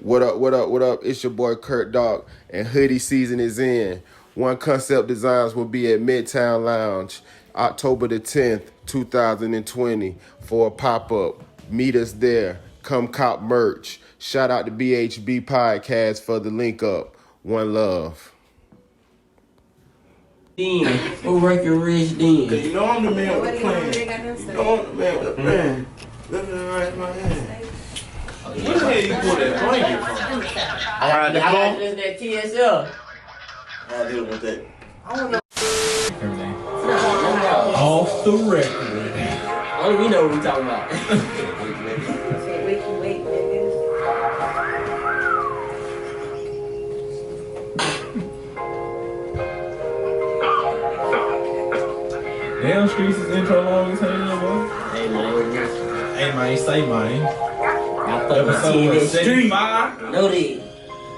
What up, what up, what up? It's your boy Kurt Dog, and hoodie season is in. One Concept Designs will be at Midtown Lounge October the 10th, 2020 for a pop-up. Meet us there. Come cop merch. Shout out to BHB Podcast for the link up. One love. We're working rich then. Cause you know I'm the man with the plan. You know I'm the man with the plan. Let me raise my hand. Where the hell you pull that blanket from? I got to listen to that TSL. I deal with that. I don't know. Off the record. Only we know what we talking about. Wait, Damn, Streets is intro long as hell, boy. Hey, man. Hey, man, say, man. I fucking see in the street. 75. Know that.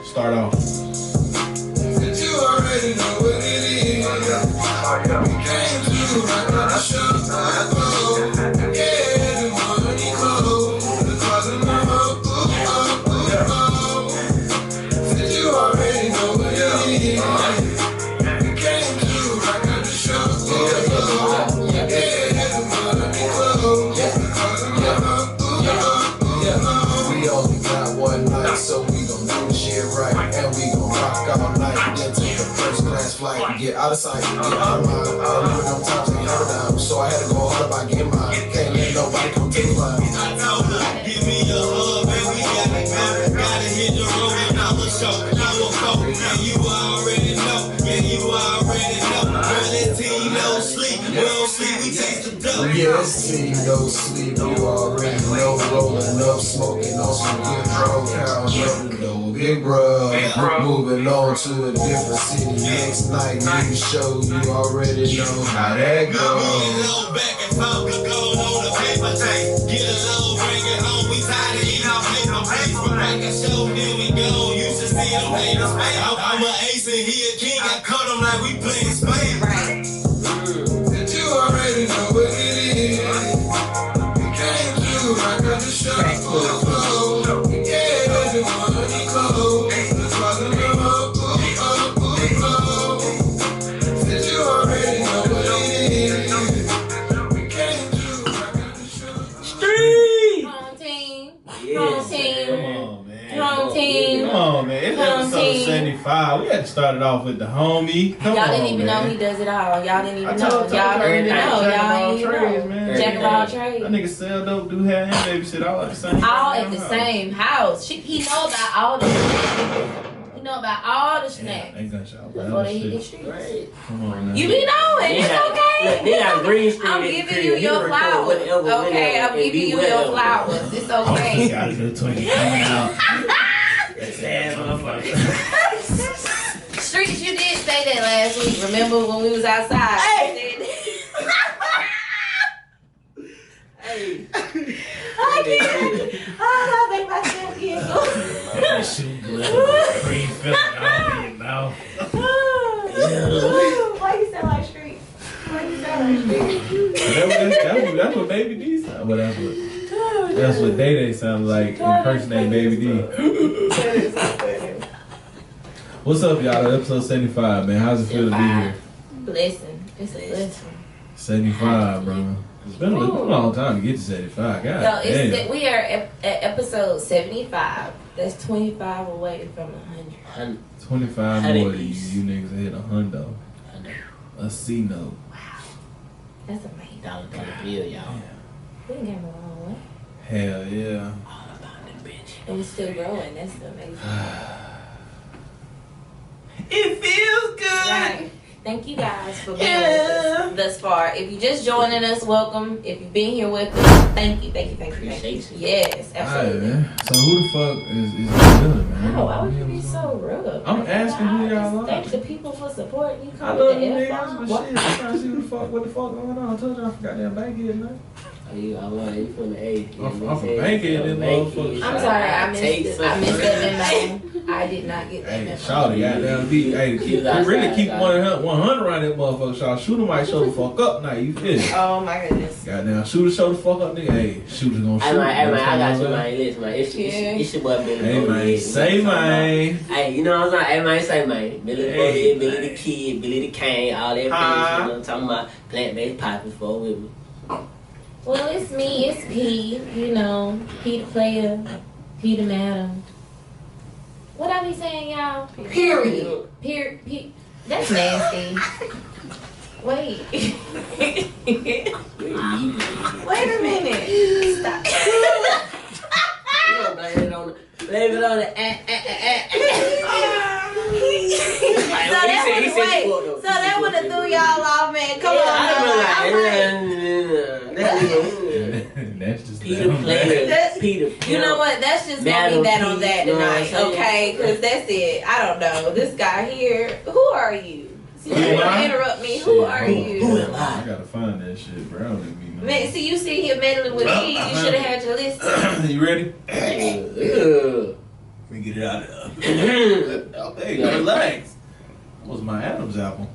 Start off. You already know what it is. We came to rock on the show. Yeah, the money cold. The cars in the hood. Said you already know what it is. We came to rock on the show. Yeah, the money cold. The cars in the hood. We only got one night, so we gon' do shit right. And we gon' rock all night. Then take a first class flight. Get out of sight, get out of mind. I remember them times they held down. So I had to go hard about getting mine. Can't let nobody come take mine. I told her, give me a hug, and we gotta go. Gotta hit the road and I will show. I will go. And you already know. Yeah, you already know. Girl, that team don't sleep. We don't sleep, we taste the dope. Yes, team, no sleep. You already know. Rolling up, smoking on some good drug. Counting up the dough. Big bro. Moving on to a different city. Next night, new show. You already know how that Girl, goes. we low back and pump the gold on the paper tape. Get a low, bring it home. We tired of eating our paper plates. From back and show, then we go. You should see them haters, man. I'm an ace and he a king. I cut him like we playing spades. Right. That you already know what it is. We came to rock on the show. Yeah, the money cold. The cars in the hood. Said you already know what it is. We came to rock on the show. Street! Home team. Yes. Home team. Come on, man. Home team. Come on, man. It's Home episode team. 75. We had to start it off with the homie. Come Y'all on, didn't even know man. he does it all. Y'all didn't I even know. told Y'all don't even know. Jack of Y'all all ain't even trades, know. man. Jack of all That trades. nigga sell dope, do hair, and babysit all at the same time. All at the same house. He know about all the snacks. He know about all the Yeah, snacks. they gunshot. Before they hit the Shit. streets. Right. Come on, now. You be knowing. It's Look, okay. they got green screen I'm at the giving crib. you He your record flowers. whatever, Okay, whenever, I'm and giving be you whatever. your flowers. It's Oh, he okay. got a good 20 coming out. That's ass motherfucker. Streets, you did say that last week. Remember when we was outside? Hey. You said Hey. I can't. Oh, I make myself giggle. Shoot blood, green filling all in your mouth. Why you sound like Street? Why you sound like Street? That's what Baby D sound. Well, that's what Day Day sounds like impersonating Baby D. What's up, y'all? Episode 75, man. How's it feel to be here? Blessing. It's a blessing. 75, bro. It's been a long time to get to 75. God So damn. we are at episode 75. That's 25 away from 100. 25 more than you niggas hit a hundo. A C note. Wow. That's amazing. Dollar bill, y'all. We didn't get a long way. Hell yeah. All about that bitch. And we're still growing. That's amazing. It feels good. Right. Thank you guys for being with us thus far. If you're just joining us, welcome. If you've been here with us, thank you. Appreciate you. Yes, Alright, absolutely. man. So who the fuck is doing, man? Oh, why would you be so rude? I'm asking who y'all are. Thank the people for supporting you. I Call love it them the niggas, F-bomb. but shit, I'm trying to see what the fuck going on. I told you I forgot that back here, man. You from the A. I'm from Bankhead, this motherfucker. I'm sorry, I missed that memo. I did not get that Hey, memo. Shawty, goddamn, keep 100 around that motherfucker, Shawty. Shooter might show the fuck up now, you feel me? Oh my goodness. Goddamn, shooter show the fuck up, nigga. Hey, shooter gonna shoot. Hey, man, I got you, man. Listen, man. It's your boy, Billy. Hey, man, say, man. Hey, you know what I'm saying? Hey, man, say, man. Billy the Boy, Billy the Kid, Billy the Kane, all that things. You know what I'm talking about? Plant-based popping for with me. Well, it's me, it's P, you know, P the player, P the madam. What I be saying, y'all? Period. Period. That's nasty. Wait. Wait a minute. Stop. You don't blame it on the So that would have threw y'all off, man. Come on. That's just Peter player. Peter. You know what? That's just gonna be that on that tonight, okay? Because that's it. I don't know. This guy here. Who are you? See, you want to interrupt me? Who are you? Who am I? I gotta find that shit, bro. I don't even know. Man, see, you sit here meddling with me. You should have had your list. You ready? Let me get it out of there. Oh, there you go. Relax. That was my Adam's apple.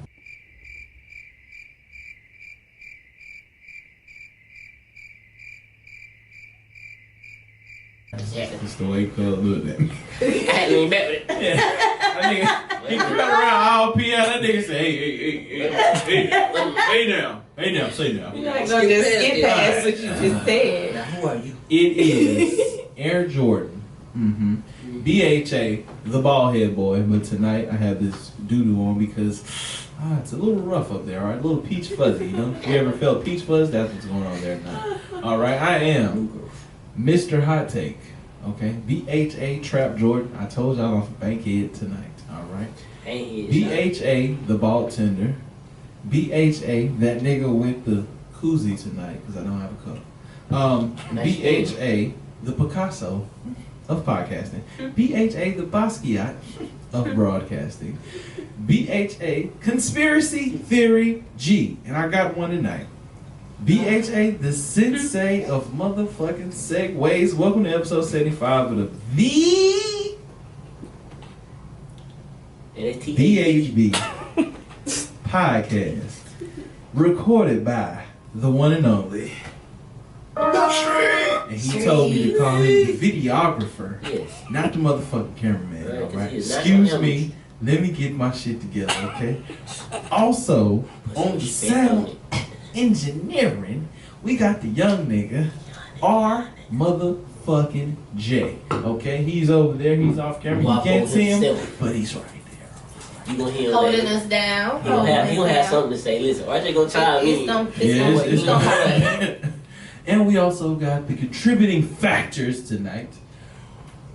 That's the way Cub looked at me. I lean back with it. Yeah. That nigga, he cut around all piano. That nigga said, hey now, say now. You're not going to just skip past what you just said. Now, who are you? It is Air Jordan. BHA, the bald head boy. But tonight I have this doo-doo on because it's a little rough up there, all right? A little peach fuzzy, you know? You ever felt peach fuzz? That's what's going on there tonight. All right, I am Mr. Hot Take, okay? BHA Trap Jordan. I told y'all I'm from Bankhead tonight, all right? BHA, the bald tender. BHA, that nigga with the koozie tonight because I don't have a cup. BHA, the Picasso of podcasting. BHA, the Basquiat of broadcasting. BHA, Conspiracy Theory G. And I got one tonight. BHA, the sensei of motherfucking segues. Welcome to episode 75 of the BHB Podcast. Recorded by the one and only. And he told me to call him the videographer, not the motherfucking cameraman, alright? Excuse me, let me get my shit together, okay? Also, on the sound engineering, we got the young nigga, R motherfucking J, okay? He's over there, he's off camera, you can't see him, but he's right there. You gonna hear him holding us down. He gonna have something to say. Listen, RJ gonna chime in. And we also got the contributing factors tonight.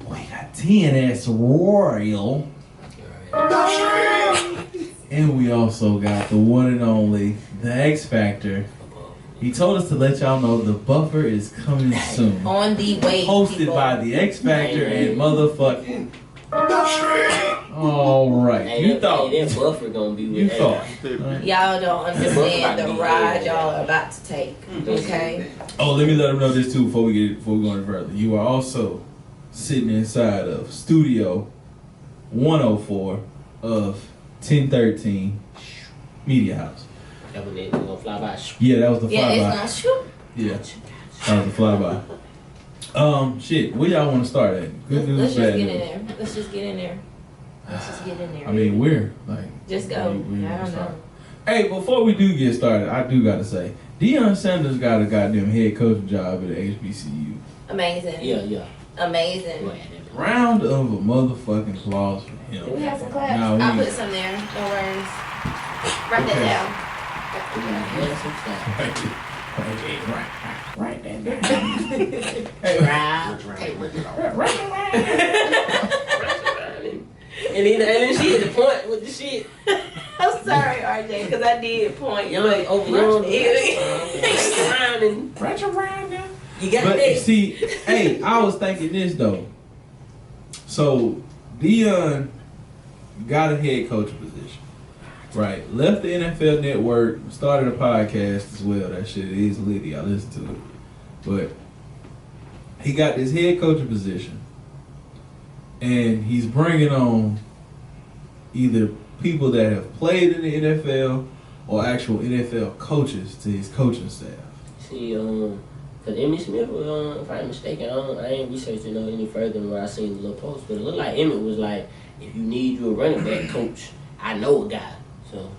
We got TNS Royal. And we also got the one and only, the X Factor. He told us to let y'all know the buffer is coming soon. On the way. Hosted by the X Factor and motherfucking. All right, you thought that buffer gonna be with you thought. Y'all don't understand the ride y'all are about to take. Okay. Oh, let me let them know this too before we go any further. You are also sitting inside of Studio 104 of 1013 Media House. That was it. Gonna fly by. Yeah, that was the flyby. Yeah, it's gonna shoot. Yeah, that was the flyby. Shit, where y'all want to start at? Good news, Let's bad just get news. in there. Let's just get in there. I mean, we're like. Just go. I don't know. Hey, before we do get started, I do gotta say, Deion Sanders got a goddamn head coaching job at the HBCU. Amazing. Yeah. Amazing. Round of a motherfucking applause for him. Do we have some claps? No, I'll put some there. No worries. Write that down. Right that down. And then she hit the point with the shit. I'm sorry, RJ, because I did point. You're like over your Right around now. You got but that. See, hey, I was thinking this though. So Deion got a head coach position, right? Left the NFL Network, started a podcast as well. That shit is lit. I listen to it. but he got this head coaching position, and he's bringing on either people that have played in the NFL or actual NFL coaches to his coaching staff. See, because Emmitt Smith was, if I'm not mistaken, I ain't researching any further than what I seen in the little post, but it looked like Emmitt was like, if you need you a running back coach, I know a guy. So,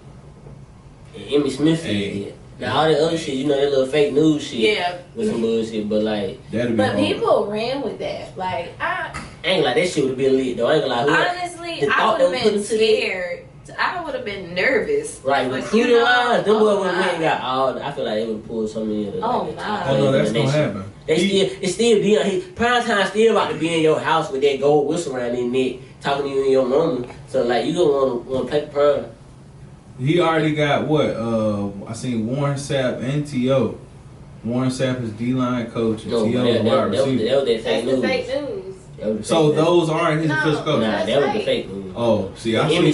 and Emmitt Smith said it. Now, all the other shit, that little fake news shit was some bullshit, but like... But people ran with that. Like, I ain't like that shit would have been lit, though. I ain't gonna lie. Honestly, I would have been scared. I would have been nervous. Right, recruiting wise, them boys went and got all... I feel like they would have pulled so many of them. Oh, my. Oh, no, that's gonna happen. It's still be prime time still about to be in your house with that gold whistle around their neck, talking to you and your mama. So, like, you gonna want to play the prime. He already got what? I seen Warren Sapp and T.O. Warren Sapp is D-line coach and T.O. is wide receiver. That was that fake news. Fake news. So those aren't his official coaches? Nah, that was the fake news. Oh, see, I seen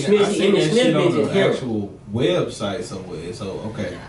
that shit on the actual website somewhere. So, okay.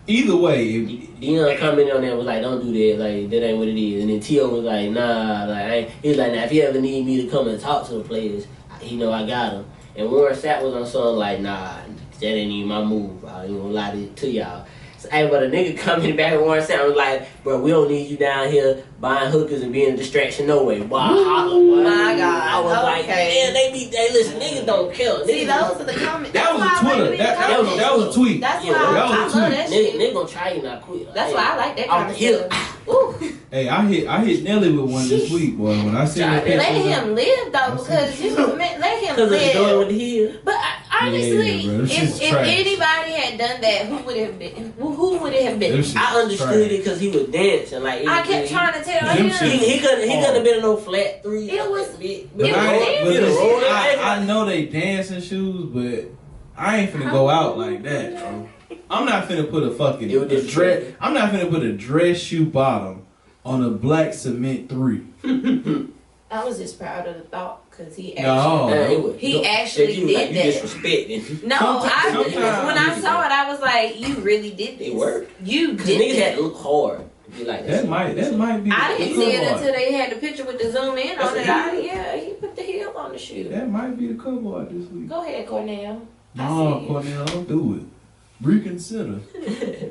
Either way. Deion commented on that, was like, don't do that. Like, that ain't what it is. And then T.O. was like, nah. Like, he was like, now, if you ever need me to come and talk to the players, he know I got him. And Warren Sapp was on something like, nah, that ain't even my move. I ain't gonna lie to y'all. So, hey, but a nigga coming back with Warren Sapp was like, bro, we don't need you down here buying hookers and being a distraction no way. Boy, my God. I was like, man, they listen, niggas don't care. See, those are the comments. That was a Twitter. That was a tweet. That's why I love that shit. Nigga gonna try you not quit. That's why I like that kind of stuff. Ooh. Hey, I hit Nelly with one this week, boy. When I seen that, let him live though, because let him live. Going with the heel. But honestly, if anybody had done that, who would it have been? Who would it have been? I understood it because he was dancing. Like I kept trying to tell him he couldn't have been in no flat three. It was. I know they dancing shoes, but I ain't finna go out like that, bro. I'm not finna put a fucking dress. I'm not finna put a dress shoe bottom on a black cement 3. I was just proud of the thought because he actually did that. Disrespecting. No, when I saw it, I was like, "You really did this. It worked. You did. Niggas had to look hard. Like that might be. I didn't see it until they had the picture with the zoom in on it. He put the heel on the shoe. That might be the cover art this week. Go ahead, Cornell. No, Cornell, don't do it. Reconsider.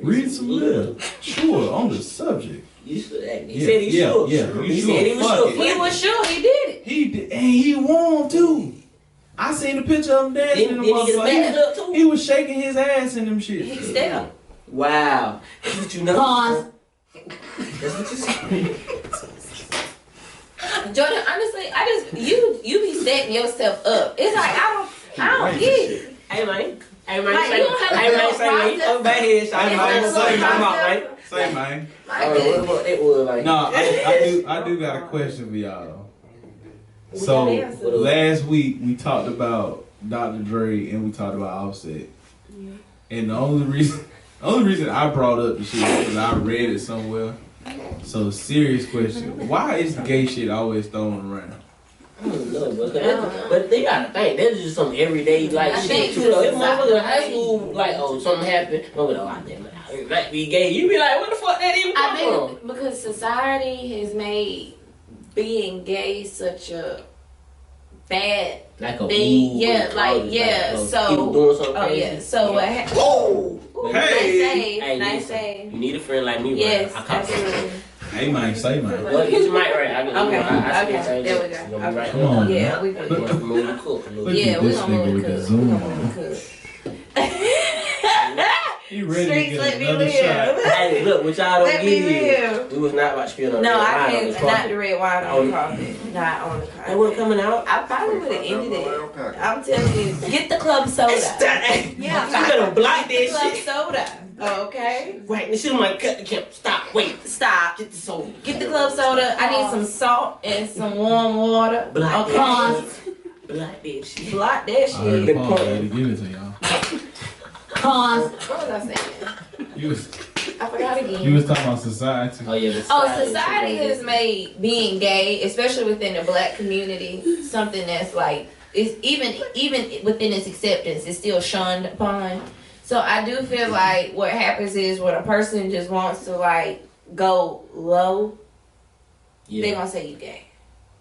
Read some litter. Sure, on the subject. You should act. He said he sure. Yeah, he said he was sure. He was sure. He did it. He did, and he won too. I seen the picture of him dancing in the motherfucker. He was shaking his ass in them shit. He stepped. Wow. That's what you know. Pause. That's what you say. Jordan, honestly, you be setting yourself up. It's like I don't get it. Hey man. Hey man, you don't have to I'm back here. Say man. What it was like. No, I do got a question for y'all. So last week we talked about Dr. Dre and we talked about Offset. Yeah. And the only reason I brought up the shit is because I read it somewhere. So serious question. Why is gay shit always thrown around? I don't know, but they gotta think that's just some everyday shit too. Though, if motherfucker in high school something happened, I damn it, might be gay. You be like, what the fuck that even come from? Because society has made being gay such a bad thing. So people doing something crazy. So nice save. You need a friend like me, yes, right? absolutely. Hey, man, say, man. Well, get your mic right. Okay, there we go. Right. Come on, yeah, we good. We're gonna move the cook a little. Yeah, we're gonna move the cook. You ready to get another shot? Hey, look, what y'all don't get is, we was not about to spill on I can't, not the red wine on the carpet. Not on the carpet. They wasn't coming out? I probably would have ended it. I'm telling you, get the club soda. Yeah, you better block that shit. Club soda. Okay. Wait, she might cut the camp. Stop. Wait. Stop. Get the soda. Get the club soda. I need some salt and some warm water. Block that shit. Block that shit. Block that shit. Give it to y'all. Pause. What was I saying? I forgot again. You was talking about society. Oh yeah. Society has made being gay, especially within the black community, something that's it's even within its acceptance, it's still shunned upon. So I do feel like what happens is when a person just wants to go low, Yeah. they're gonna say you gay.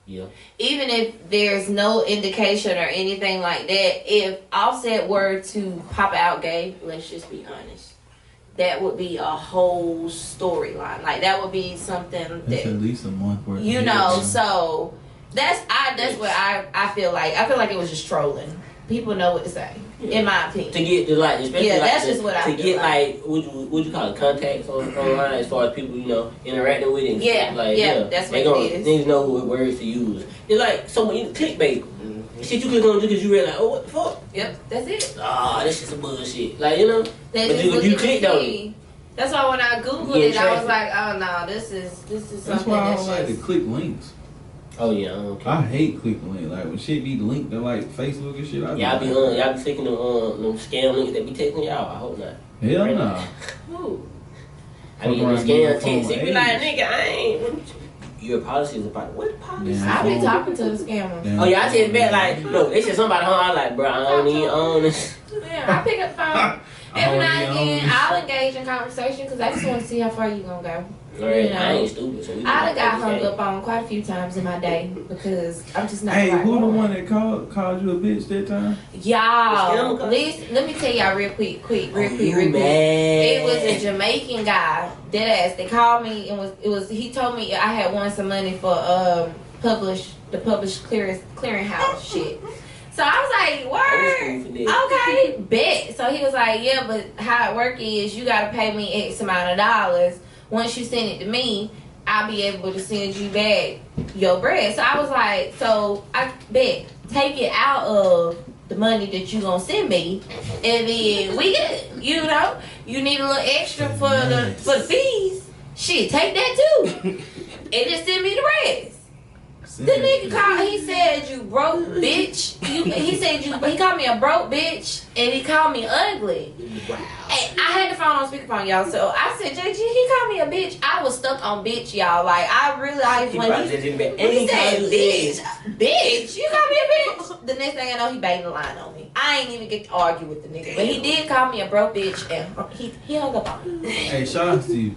Yeah. Even if there's no indication or anything like that, if Offset were to pop out gay, let's just be honest, that would be a whole storyline. Like that would be something That's that at least a month worth. you of know. hits. So that's what I feel like. I feel like it was just trolling. People know what to say, in my opinion. To get the like, especially Yeah, like that's just what I to feel get like. what you call it, contacts online as far as people interacting with it. And Yeah, stuff. Like, yeah, that's they what gonna, it is. Niggas know what words to use. It's like so when you clickbait, shit you click on just because you read like, oh what the fuck? Yep, that's it. Ah, this is some bullshit. Like That's but just you looking clicked to on see. That's why when I googled Yeah, it, I was traffic. like, oh no, this is That's something why I that's don't like to just. click links. Oh yeah, okay. I hate clicking links. Like when shit be linked to like Facebook and shit. Y'all be taking them scam links that be taking y'all. I hope not. Hell nah. Ooh. I mean, Fuck the around scam your phone text. It be like, age. nigga, I ain't. Your policy is about what policy? Yeah. I be talking to the scammer. Damn. Oh yeah, I said back like, look, they said somebody home. I was like, bro, I don't even own this. Yeah, I pick up the phone. I Every don't now and even again, own I'll engage in conversation because I just want to see how far you gonna go. Right, You know. I ain't stupid. So we I done got can- hung up on quite a few times in my day because I'm just not. Hey, the right who the woman. one that called you a bitch that time? Y'all, The scammer listen, let me tell y'all real quick. You mad? It was a Jamaican guy, dead ass. They called me and he told me I had won some money for the published clearinghouse shit. So I was like, word, okay, bet. So he was like, yeah, but how it work is you gotta pay me X amount of dollars. Once you send it to me, I'll be able to send you back your bread. So I was like, so I bet take it out of the money that you gonna send me, and then we good. You know, you need a little extra for the fees. Shit, take that too, and just send me the rest. The nigga called. He said you broke bitch. He called me a broke bitch, and he called me ugly. Wow. Hey, I had the phone on speakerphone, y'all. So I said, JG, he called me a bitch. I was stuck on bitch, y'all. Like I realized when he said bitch, you called me a bitch. The next thing I know, he banged the line on me. I ain't even get to argue with the nigga, but he did call me a broke bitch, and he hung up on me. Hey, shout out to you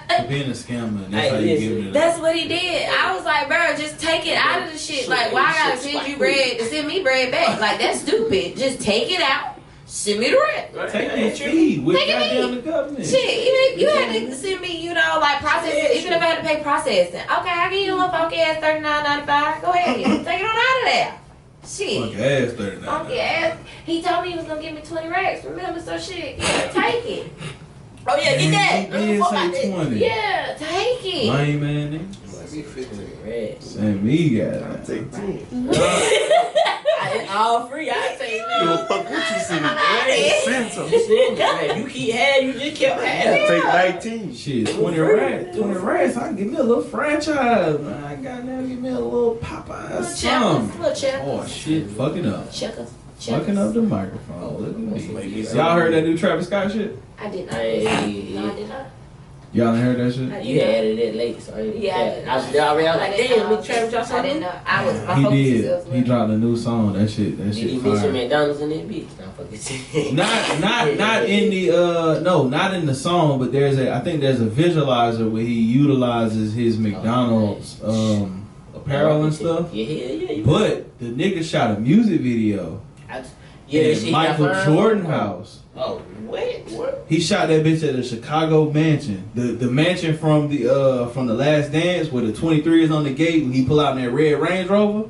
for being a scammer. And that's how you give it. That's what he did. I was like, bro, just take it out of the shit. Like, why I gotta send you bread to send me bread back? Like, that's stupid. Just take it out. Send me the rest. Take your fee with Take it goddamn me. the government. Shit, even if you had to send me, like processing, even if I had to pay processing. Okay, I give you a little funky ass $39.95. Go ahead. Take it on out of there. Shit. Funky ass 39. Funky ass. He told me he was gonna give me 20 racks. Remember, so shit. Yeah, take it. Oh yeah, get that. He did say 20. Yeah, take it. Lame man, nigga. Red. Same me, guy. Take 10. It's all free. I say Yo, fuck what you send me. Send some. you keep having, you just kept having. Take 19. Shit, 20 rats. 20 rats. I can give me a little franchise, man. I goddamn give me a little Popeye something. Little checkers. Oh shit, fucking up. Checkers. Fucking up the microphone. Look at me. Y'all heard that new Travis Scott shit? I did not. Hey. No, I did not. Y'all ain't heard that shit? I did You not. added it late, so Yeah, I was already like, damn, we Travis dropped I something. didn't know. I was my He focus did. was He dropped a new song. That shit Did he shit mention fire. McDonald's in that bitch? Nah, fucking Not in the not in the song, but I think there's a visualizer where he utilizes his McDonald's apparel and stuff. Yeah. But the nigga shot a music video Yeah, in shit Michael got Jordan house. Oh, what? He shot that bitch at the Chicago mansion. The mansion from the Last Dance where the 23 is on the gate when he pull out in that red Range Rover.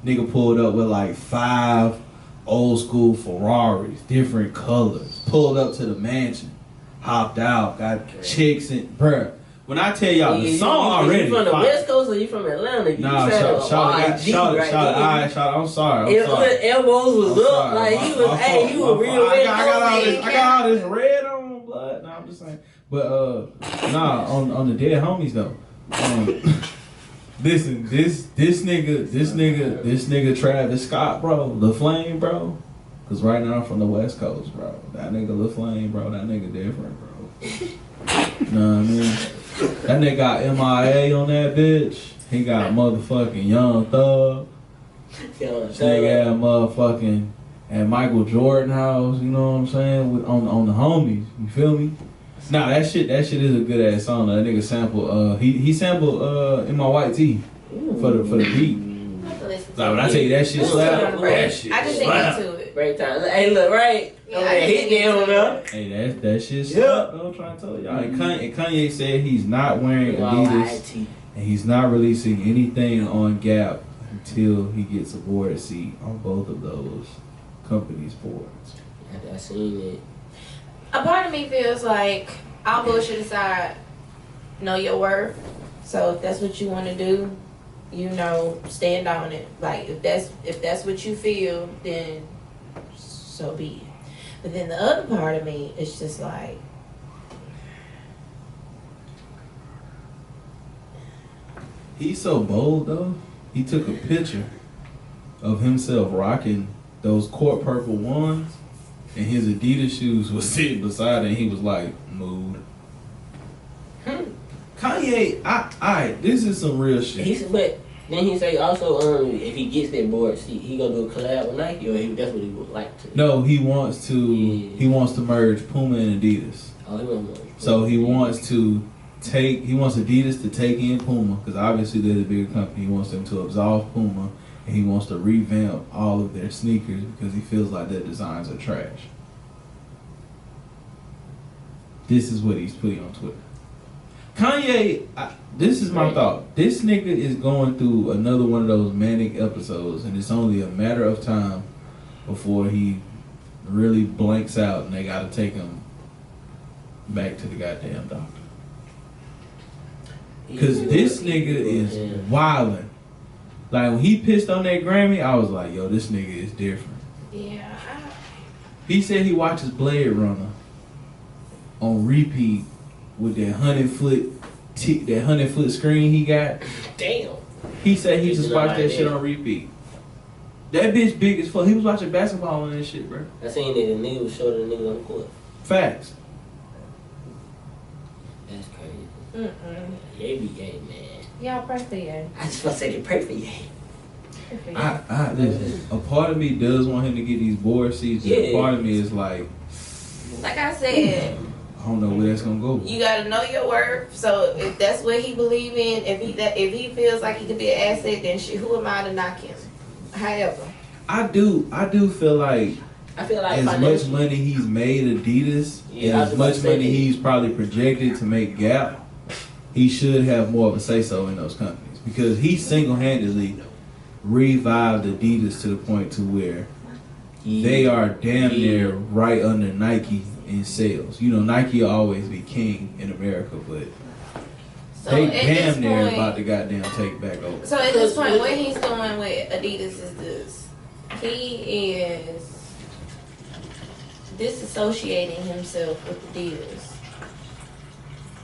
Nigga pulled up with like 5 old school Ferraris, different colors. Pulled up to the mansion, hopped out, got chicks and bruh. When I tell y'all the song already, You from the fire. West Coast or you from Atlanta? Nah, shout I'm sorry. Elbows was I'm up, sorry. like he was. My Hey, fault, he was my real fault. West I got Coast. all this red on blood. Nah, I'm just saying. But nah, on the dead homies though. Listen, this nigga Travis Scott, bro, the Flame, bro. Cause right now I'm from the West Coast, bro. That nigga the Flame, bro. That nigga different, bro. You know what I mean? That nigga got MIA on that bitch. He got motherfucking Young Thug. This nigga had motherfucking at Michael Jordan house. You know what I'm saying? On the homies. You feel me? Nah, that shit is a good ass song. That nigga sampled. He sampled In My White Tee for the beat. Like when I tell you that shit slap, that shit I just slap. think into it. Break time. Hey, look, right? Yeah, I hit them, man. Hey, that shit slap. I'm trying to tell y'all. And Kanye said he's not wearing Adidas and he's not releasing anything on Gap until he gets a board seat on both of those companies' boards. I seen it. A part of me feels like, all bullshit aside, know your worth. So if that's what you want to do, you know, stand on it. Like if that's what you feel, then so be it. But then the other part of me is just like, he's so bold though. He took a picture of himself rocking those court purple ones, and his Adidas shoes was sitting beside it, and he was like, mood. Kanye, this is some real shit. But then he say also, if he gets that board seat, he gonna do a collab with Nike, or that's what he would like to. No, he wants to. Yeah. He wants to merge Puma and Adidas. Oh, he wants to. So he wants Adidas to take in Puma, because obviously they're the bigger company. He wants them to absolve Puma, and he wants to revamp all of their sneakers because he feels like their designs are trash. This is what he's putting on Twitter. Kanye, this is my thought. This nigga is going through another one of those manic episodes, and it's only a matter of time before he really blanks out and they gotta take him back to the goddamn doctor. Cause this nigga is wildin'. Like when he pissed on that Grammy, I was like, yo, this nigga is different. yeah. He said he watches Blade Runner on repeat with that 100-foot screen he got. Damn. He said he just watched that shit on repeat. That bitch big as fuck. He was watching basketball on that shit, bro. I seen it, and nigga was shorter than nigga on the court. Facts. That's crazy. Ye be gay, man. Y'all pray for you. I just want to say they pray for you. Listen, a part of me does want him to get these board seats. And a part of me is like I said, I don't know where that's gonna go. you gotta know your worth. So if that's what he believe in, if he feels like he could be an asset, then shit, who am I to knock him? However, I do feel like as much money he's made Adidas, and as much money he's probably projected to make Gap, he should have more of a say so in those companies, because he single-handedly revived Adidas to the point to where they are damn near right under Nike in sales. You know, Nike will always be king in America, but so they damn near about to goddamn take back over. So at this point, what he's doing with Adidas is this: he is disassociating himself with Adidas,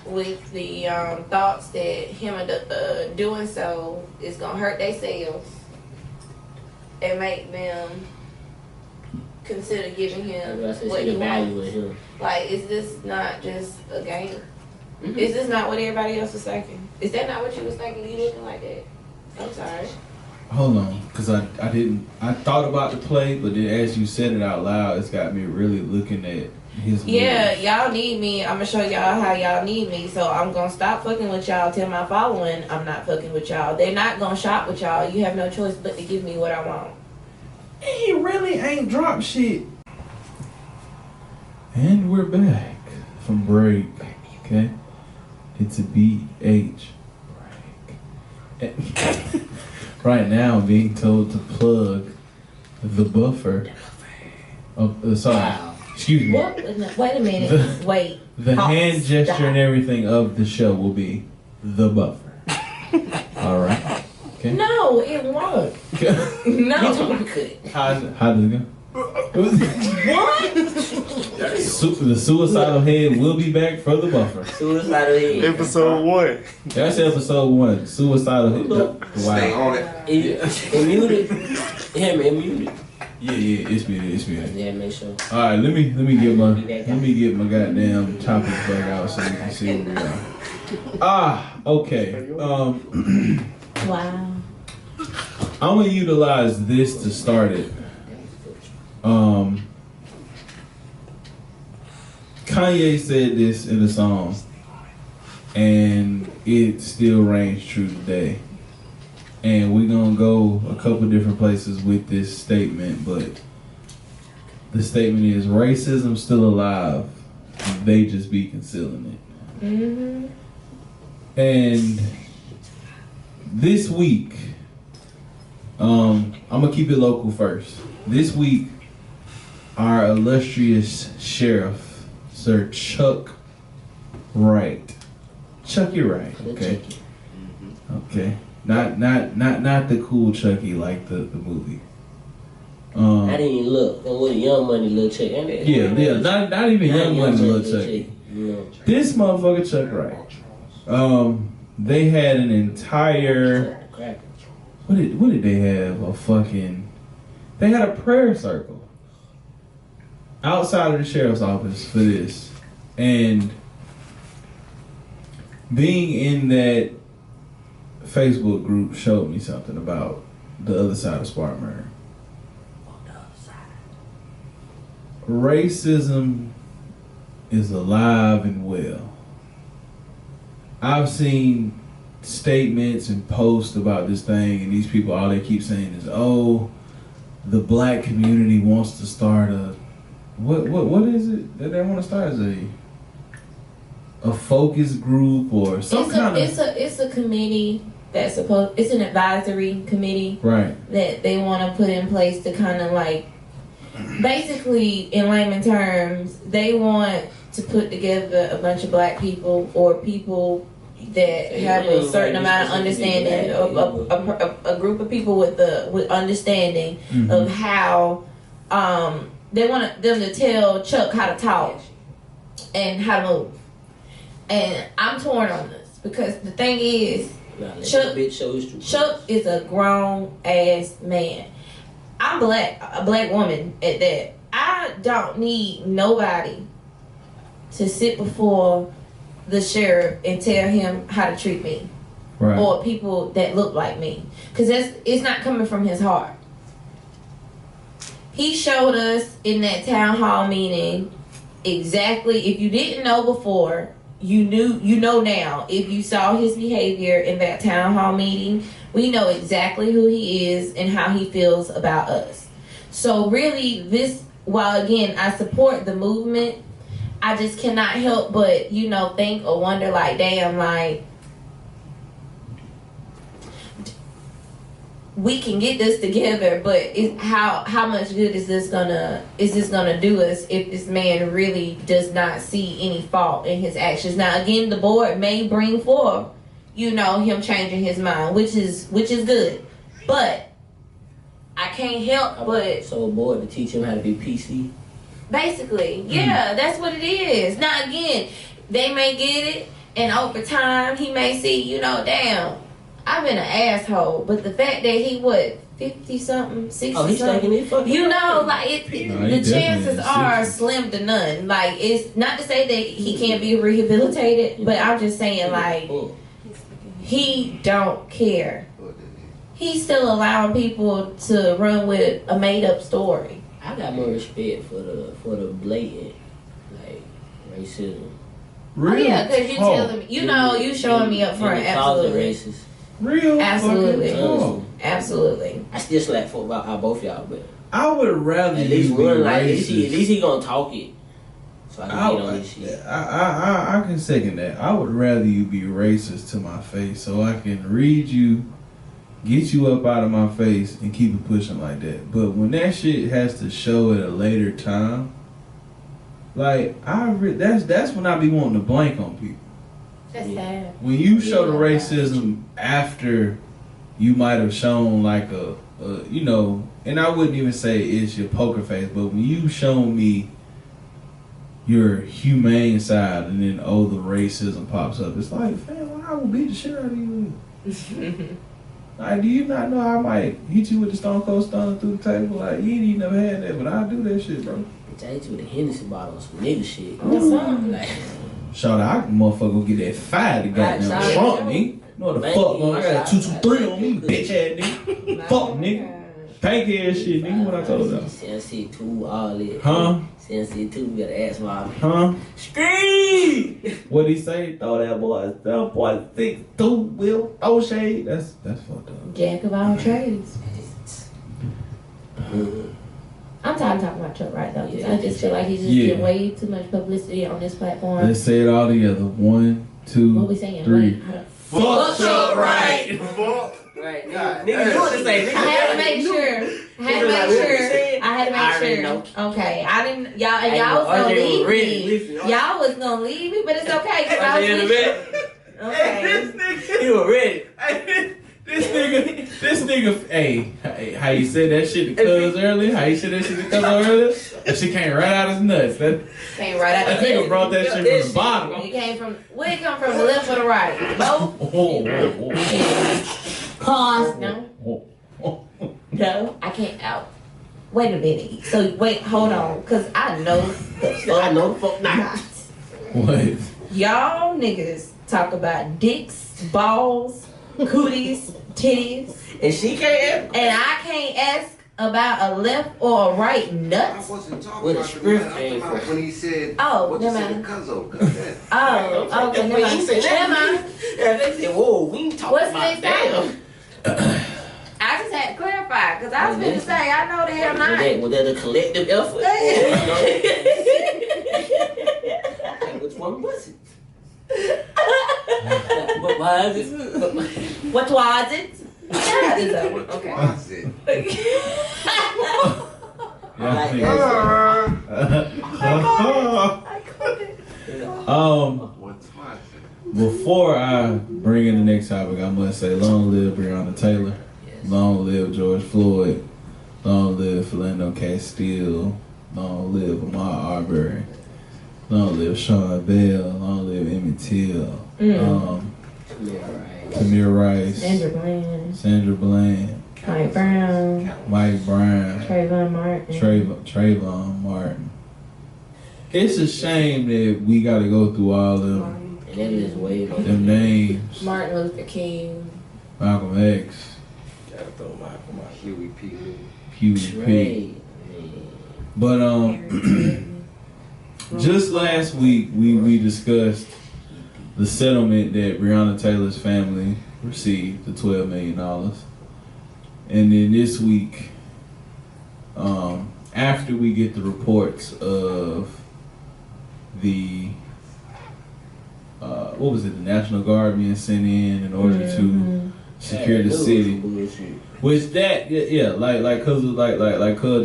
with the thoughts that him doing so is gonna hurt their sales and make them consider giving him what he wants. Like, is this not just a game? Mm-hmm. Is this not what everybody else was thinking? Is that not what you was thinking? You looking like that? I'm sorry. Hold on, because I thought about the play, but then as you said it out loud, it's got me really looking at his moves. Y'all need me. I'm gonna show y'all how y'all need me. So I'm gonna stop fucking with y'all. Tell my following I'm not fucking with y'all. They're not gonna shop with y'all. You have no choice but to give me what I want. He really ain't dropped shit. And we're back from break. Okay, it's a BH break. Right now, I'm being told to plug the buffer. Excuse me. What? Wait a minute. Wait. The hand gesture and everything of the show will be the buffer. All right. Okay. No, it won't. No. How does it go? What? The suicidal head will be back for the buffer. Suicidal head. Episode 1. That's episode 1. Suicidal head. Stay Wow. on it. It muted. Him, it muted. Yeah, it's muted. Yeah, make sure. All right, let me get my goddamn topic back out so you can see what we got. Okay. Wow. I'm gonna utilize this to start it. Kanye said this in a song, and it still reigns true today. And we're gonna go a couple different places with this statement, but the statement is racism still alive. They just be concealing it. Mm-hmm. And this week, I'm gonna keep it local first. This week, our illustrious sheriff, Sir Chuck Wright. Chucky Wright, okay? Okay. Not the cool Chucky like the movie. I didn't even look. That was a Young Money little chick. Yeah, not even Young Money little Chucky. This motherfucker Chuck Wright. They had an entire. What did they have? They had a prayer circle outside of the sheriff's office for this, and being in that Facebook group showed me something about the other side of Spartanburg. Racism is alive and well. I've seen statements and posts about this thing, and these people, all they keep saying is, "Oh, the black community wants to start a what is it that they want to start as a focus group or some kind of." It's a committee that's supposed. It's an advisory committee, right? That they want to put in place to kind of like, basically, in layman terms, they want to put together a bunch of black people or people that have a certain amount of understanding, a group of people with understanding of how they want them to tell Chuck how to talk and how to move. And I'm torn on this because the thing is, Chuck is a grown ass man. I'm a black woman at that. I don't need nobody to sit before the sheriff and tell him how to treat me, right, or people that look like me, because it's not coming from his heart. He showed us in that town hall meeting exactly. If you didn't know before, you know now. If you saw his behavior in that town hall meeting, we know exactly who he is and how he feels about us. So really, while again I support the movement, I just cannot help but, think or wonder, like, damn, like, we can get this together, but how much good is this gonna do us if this man really does not see any fault in his actions? Now, again, the board may bring forth, him changing his mind, which is good, but I can't help but. So a board to teach him how to be PC. Basically, yeah, that's what it is. Now, again, they may get it, and over time, he may see, damn, I've been an asshole. But the fact that he, 50-something, 60-something, the chances are slim to none. Like, it's not to say that he can't be rehabilitated, but I'm just saying, like, he don't care. He's still allowing people to run with a made-up story. I got more respect for the blatant, like, racism. Really? Oh, yeah, because you telling me, you showing me up front, absolutely. Racist. Real? Absolutely. Absolutely. I still slack for about both y'all, but I would rather at least you be one, racist. like, at least he gonna talk it, so I can get on this shit. I can second that. I would rather you be racist to my face so I can read you, get you up out of my face, and keep it pushing like that. But when that shit has to show at a later time, like, that's when I be wanting to blank on people. That's sad. When you show the racism after you might have shown like a and I wouldn't even say it's your poker face, but when you show me your humane side and then the racism pops up, it's like, fam, I will beat the shit out of you. Like, do you not know I might hit you with the Stone Cold Stunner through the table? Like, you ain't never had that, but I'll do that shit, bro. Bitch, I hit you with a Hennessy bottle or some nigga shit. What's up? Like, shout out, I motherfucker gonna get that fire to goddamn Trump, nigga. You know what the fuck, man? I got a 223 on me, bitch ass nigga. Fuck, nigga. Stank ass shit, nigga. What I told y'all. Sensei 2, all it. Huh? Sensei 2, you gotta ask why. Huh? Scream! What he say? Throw that boy 6'2" will throw shade. That's fucked up. Jack of all trades. I'm tired of talking about Chuck Wright though. Yeah, I just feel like he's just getting way too much publicity on this platform. Let's say it all together. 1, 2, What we saying? 3. Fuck Chuck Wright! Fuck. Right, nigga, you want to say, nigga. I had to make sure. I had to make sure. Okay, I didn't. Y'all and y'all was gonna leave me. Y'all was gonna leave me, but it's okay because I was with you. Okay. You were ready. This nigga, hey, how you said that shit to Cuz earlier? How you said that shit to Cuz earlier? That shit came right out his nuts. Came right out That the nigga brought that shit from the bottom. It came from, where it come from, the left or the right? Both? Pause. No. No, I can't out. Wait a minute. So, wait, hold on. Because I know the fuck not. What? Y'all niggas talk about dicks, balls, cooties, titties. And she can't And I can't ask about a left or a right nut. I wasn't talking Where the about script the came about from. when he said, Oh, what you never said mind. to Cuzzo. Oh, okay, never mind. Never mind. Yeah, they said, whoa, we ain't talking What's about next damn. time? I just had to clarify, because I was going to say, I know the hell not. Was that a collective effort? Which one was it? What was it? What was it? Yeah, it's over. What Okay. was it? What was it? Before I bring in the next topic, I must say, long live Breonna Taylor, long live George Floyd, long live Philando Castile, long live Ahmaud Arbery, long live Sean Bell, long live Emmett Till, Tamir Rice, Sandra Bland, Mike Brown, Trayvon Martin. It's a shame that we got to go through all them, And that is way more. them names. Martin Luther King. Malcolm X, Gotta throw my Huey P. Huey P. Trey. But just last week we discussed the settlement that Breonna Taylor's family received, the $12 million. And then this week, after we get the reports of the the National Guard being sent in order to secure the city, which that like Cuz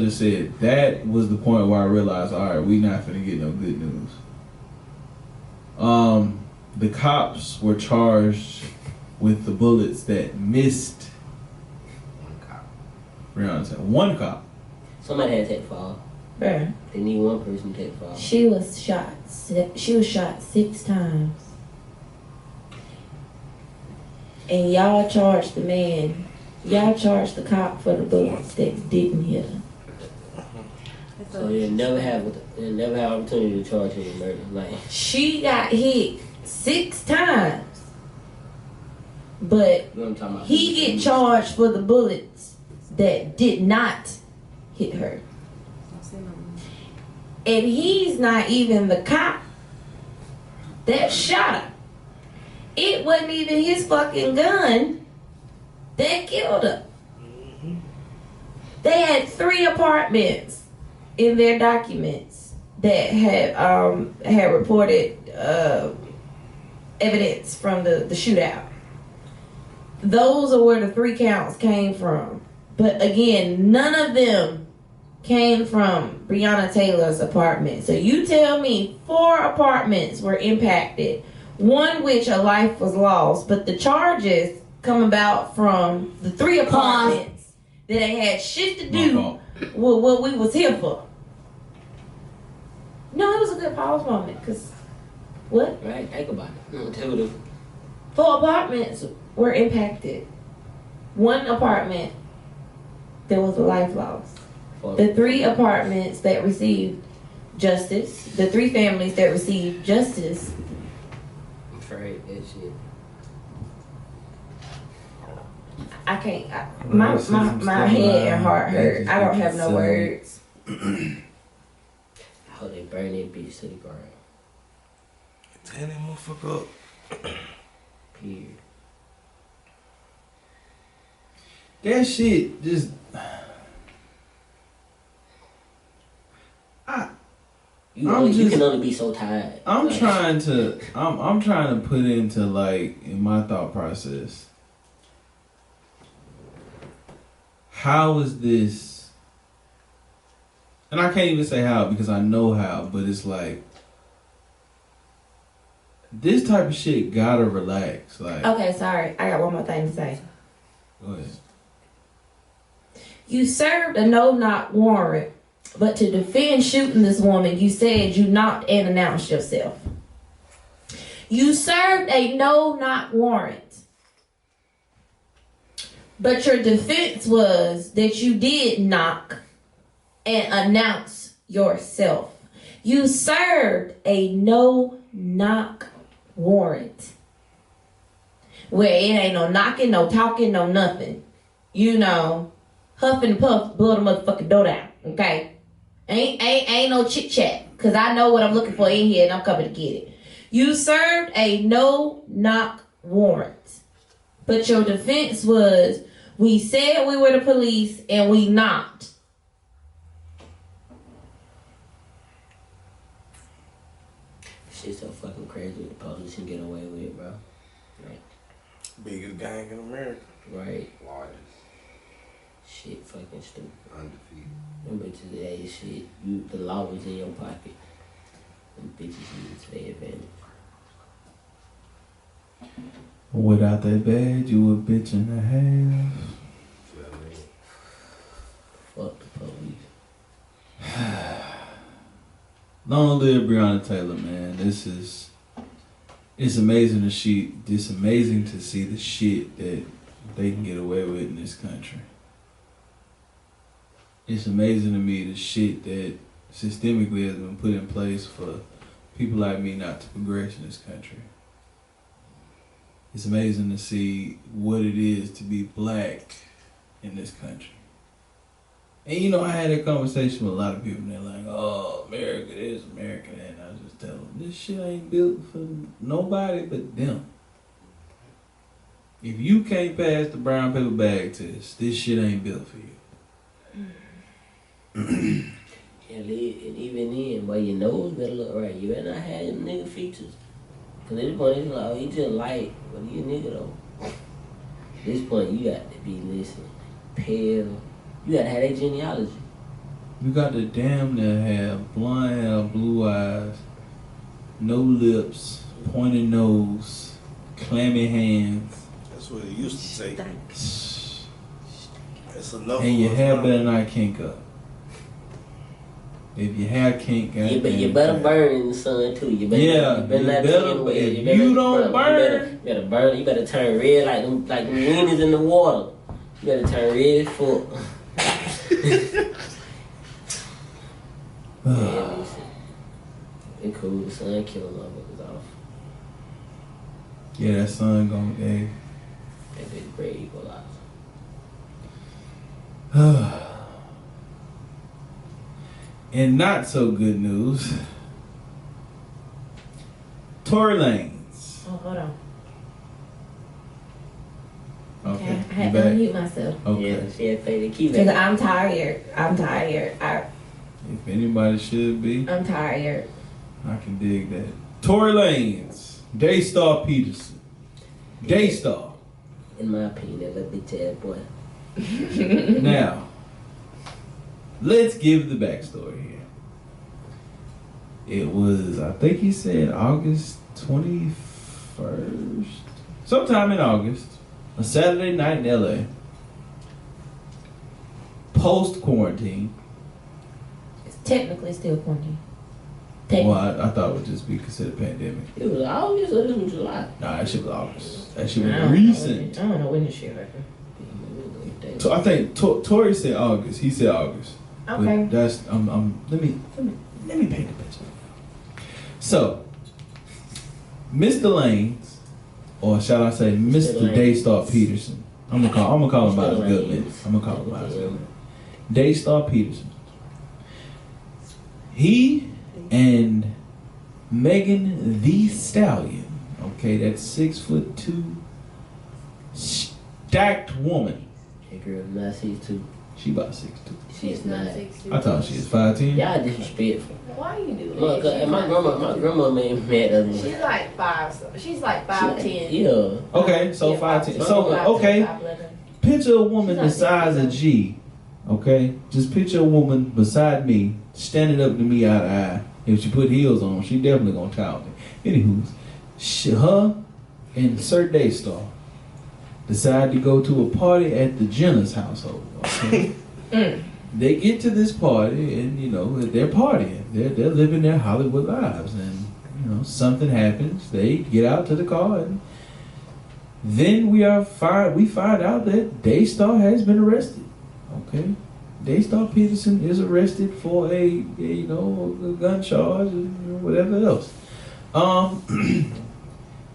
just said, that was the point where I realized, all right, we not finna get no good news. The cops were charged with the bullets that missed Breonna Taylor. One cop. Somebody had to take fall. Bruh. They need one person to take fall. She was shot 6 times. And y'all charged the cop for the bullets that didn't hit her. So they never have opportunity to charge her with murder. Like, She got hit 6 times. But you know what I'm talking about? he get charged for the bullets that did not hit her. And he's not even the cop that shot her. It wasn't even his fucking gun that killed her. They had 3 apartments in their documents that had reported evidence from the shootout. Those are where the 3 counts came from. But again, none of them came from Breonna Taylor's apartment. So you tell me 4 apartments were impacted, one which a life was lost, but the charges come about from the 3 apartments that ain't had shit to do with what we was here for. No, it was a good pause moment, because what? Right? Think about it. Tell me 4 apartments were impacted. 1 apartment, there was a life loss. The 3 apartments that received justice, the 3 families that received justice. Right, that shit. I can't. My head and heart hurt. I don't have no words. How they burn that bitch to the ground. Tear that motherfucker up. Period. That shit just. You can only be so tired. I'm trying to put into like in my thought process. How is this? And I can't even say how because I know how, but it's like this type of shit gotta relax. Like, okay, sorry, I got one more thing to say. Go ahead. You served a no-knock warrant, but to defend shooting this woman, you said you knocked and announced yourself. You served a no-knock warrant, but your defense was that you did knock and announce yourself. You served a no-knock warrant where it ain't no knocking, no talking, no nothing. You know, huff and puff, blow the motherfucking door down, okay? Ain't no chit chat, cause I know what I'm looking for in here and I'm coming to get it. You served a no-knock warrant, but your defense was, we said we were the police and we knocked. Shit's so fucking crazy what the police can get away with, bro. Right. Biggest gang in America. Right. Largest. Shit fucking stupid. Undefeated. Them bitches, that shit, the law was in your pocket. Them bitches use to their advantage. Without that badge, you a bitch and a half. Fuck the police. Long live Breonna Taylor, man. It's amazing to see. It's amazing to see the shit that they can get away with in this country. It's amazing to me the shit that systemically has been put in place for people like me not to progress in this country. It's amazing to see what it is to be black in this country. And you know, I had a conversation with a lot of people and they're like, oh, America this, America that. And I was just telling them, this shit ain't built for nobody but them. If you can't pass the brown paper bag test, this shit ain't built for you. And even then, boy, your nose better look right. You better not have them nigga features. Cause at this point, it's like, oh, he just light, but he a nigga though. At this point, you got to be listening. Pale. You got to have that genealogy. You got to damn near have blonde hair, blue eyes, no lips, pointed nose, clammy hands. That's what it used to take. That's enough. And your hair better not kink up. If your hair kink, you better burn in the sun too. You better, if you don't burn, you better burn. You better turn red like them wieners in the water. You better turn red as fuck. Yeah, it cool. The sun killing motherfuckers off. Yeah, that sun gonna be. That big great equalizer. And not so good news. Tory Lanez. Oh, hold on. Okay. I had to unmute myself. Okay. Yeah, she had to play the key. Because I'm tired. If anybody should be, I'm tired. I can dig that. Tory Lanez, Daystar Peterson. Daystar. In my opinion, that little bitch ass boy. Now, let's give the backstory here. It was, I think he said August 21st. Sometime in August. A Saturday night in LA. Post-quarantine. It's technically still quarantine. Well, I thought it would just be considered pandemic. It was August or this was July? Nah, that shit was August. That shit was recent. I don't know when this shit happened. So I think Tory said August. He said August. Okay. But that's let me paint the picture. So, Mr. Lanez, or shall I say Mr. Daystar Peterson, I'm gonna call him by his good man. I'm gonna call him by his good man. Daystar Peterson. He and Megan the Stallion. Okay, that's 6'2", stacked woman. That girl not 6'2". She about 6'2". She's not. I thought she was 5'10". Y'all disrespectful. Why you do Look, that? my grandma made me mad the other day. She's like 5. She's like 5'10". Yeah. Okay, so 5'10". So okay, 5'11". picture a woman the size of G. Okay, just picture a woman beside me, standing up to me eye to eye. If she put heels on, she definitely gonna towel me. Anywho, her and Sir Daystar decide to go to a party at the Jenner's household. Okay? They get to this party and they're partying. They're living their Hollywood lives, and something happens. They get out to the car, and then we find out that Daystar has been arrested. Okay, Daystar Peterson is arrested for a gun charge and whatever else.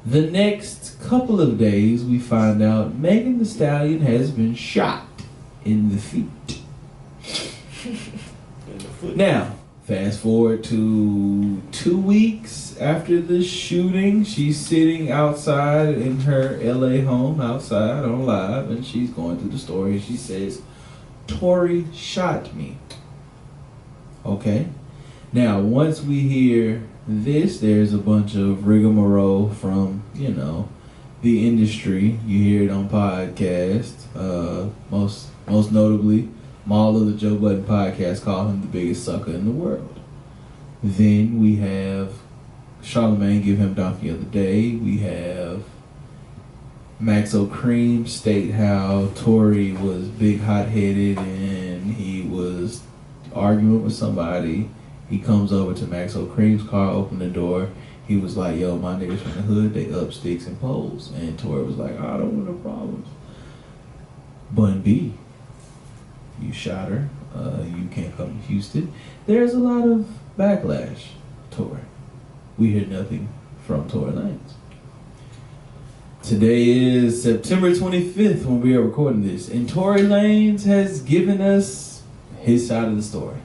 The next couple of days, we find out Megan the Stallion has been shot in the feet. Now, fast forward to 2 weeks after the shooting, she's sitting outside in her LA home, outside on live, and she's going through the story, and she says, Tory shot me. Okay. Now, once we hear this, there's a bunch of rigmarole from, the industry. You hear it on podcasts. Most notably, Maul of the Joe Budden podcast called him the biggest sucker in the world. Then we have Charlamagne give him Donkey of the Day. We have Maxo Cream state how Tory was big hot-headed and he was arguing with somebody. He comes over to Maxo Cream's car, open the door. He was like, yo, my niggas from the hood, they up sticks and poles. And Tory was like, I don't want no problems. Bun B, you shot her. You can't come to Houston. There's a lot of backlash, Tory. We hear nothing from Tory Lanez. Today is September 25th when we are recording this, and Tory Lanez has given us his side of the story.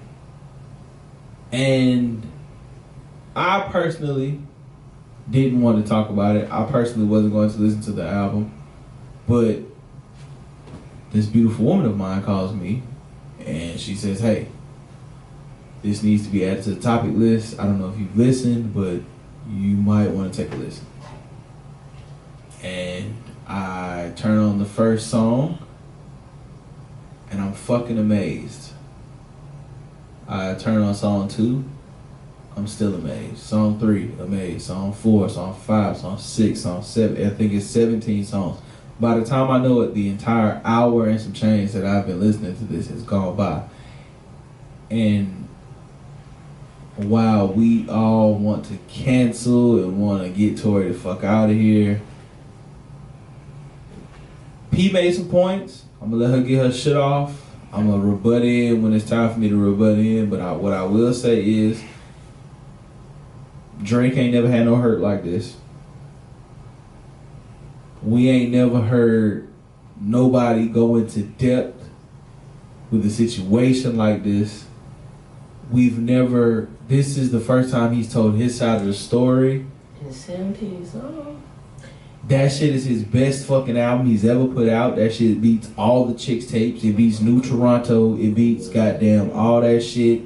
And I personally didn't want to talk about it. I personally wasn't going to listen to the album, but this beautiful woman of mine calls me and she says, hey, this needs to be added to the topic list. I don't know if you've listened, but you might want to take a listen. And I turn on the first song and I'm fucking amazed. I turn on song 2, I'm still amazed. Song 3, amazed. Song 4, song 5, song 6, song 7. I think it's 17 songs. By the time I know it, the entire hour and some change that I've been listening to this has gone by. And while we all want to cancel and want to get Tory the fuck out of here, P made some points. I'm going to let her get her shit off. I'm going to rebut in when it's time for me to rebut in. But what I will say is, Drake ain't never had no hurt like this. We ain't never heard nobody go into depth with a situation like this. This is the first time he's told his side of the story. In 17 songs. That shit is his best fucking album he's ever put out. That shit beats all the Chicks tapes. It beats New Toronto. It beats goddamn all that shit.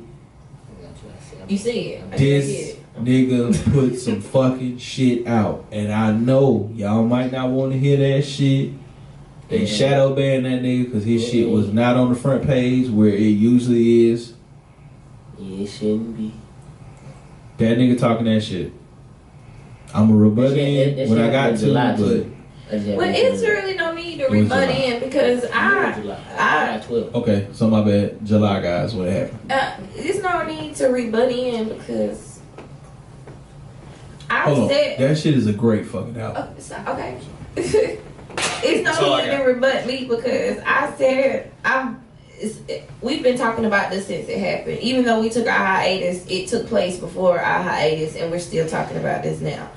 You see it. This nigga put some fucking shit out. And I know y'all might not want to hear that shit. They shadow banned that nigga because his shit was not on the front page where it usually is. Yeah, it shouldn't be. That nigga talking that shit. I'm a rebut in when I got to, but it's really no need to rebut in because July 12th. Okay, so my bad. July, guys, what happened? There's no need to rebut in because Hold on. That shit is a great fucking album. Okay. It's no need to rebut me because I said we've been talking about this since it happened. Even though we took our hiatus, it took place before our hiatus, and we're still talking about this now.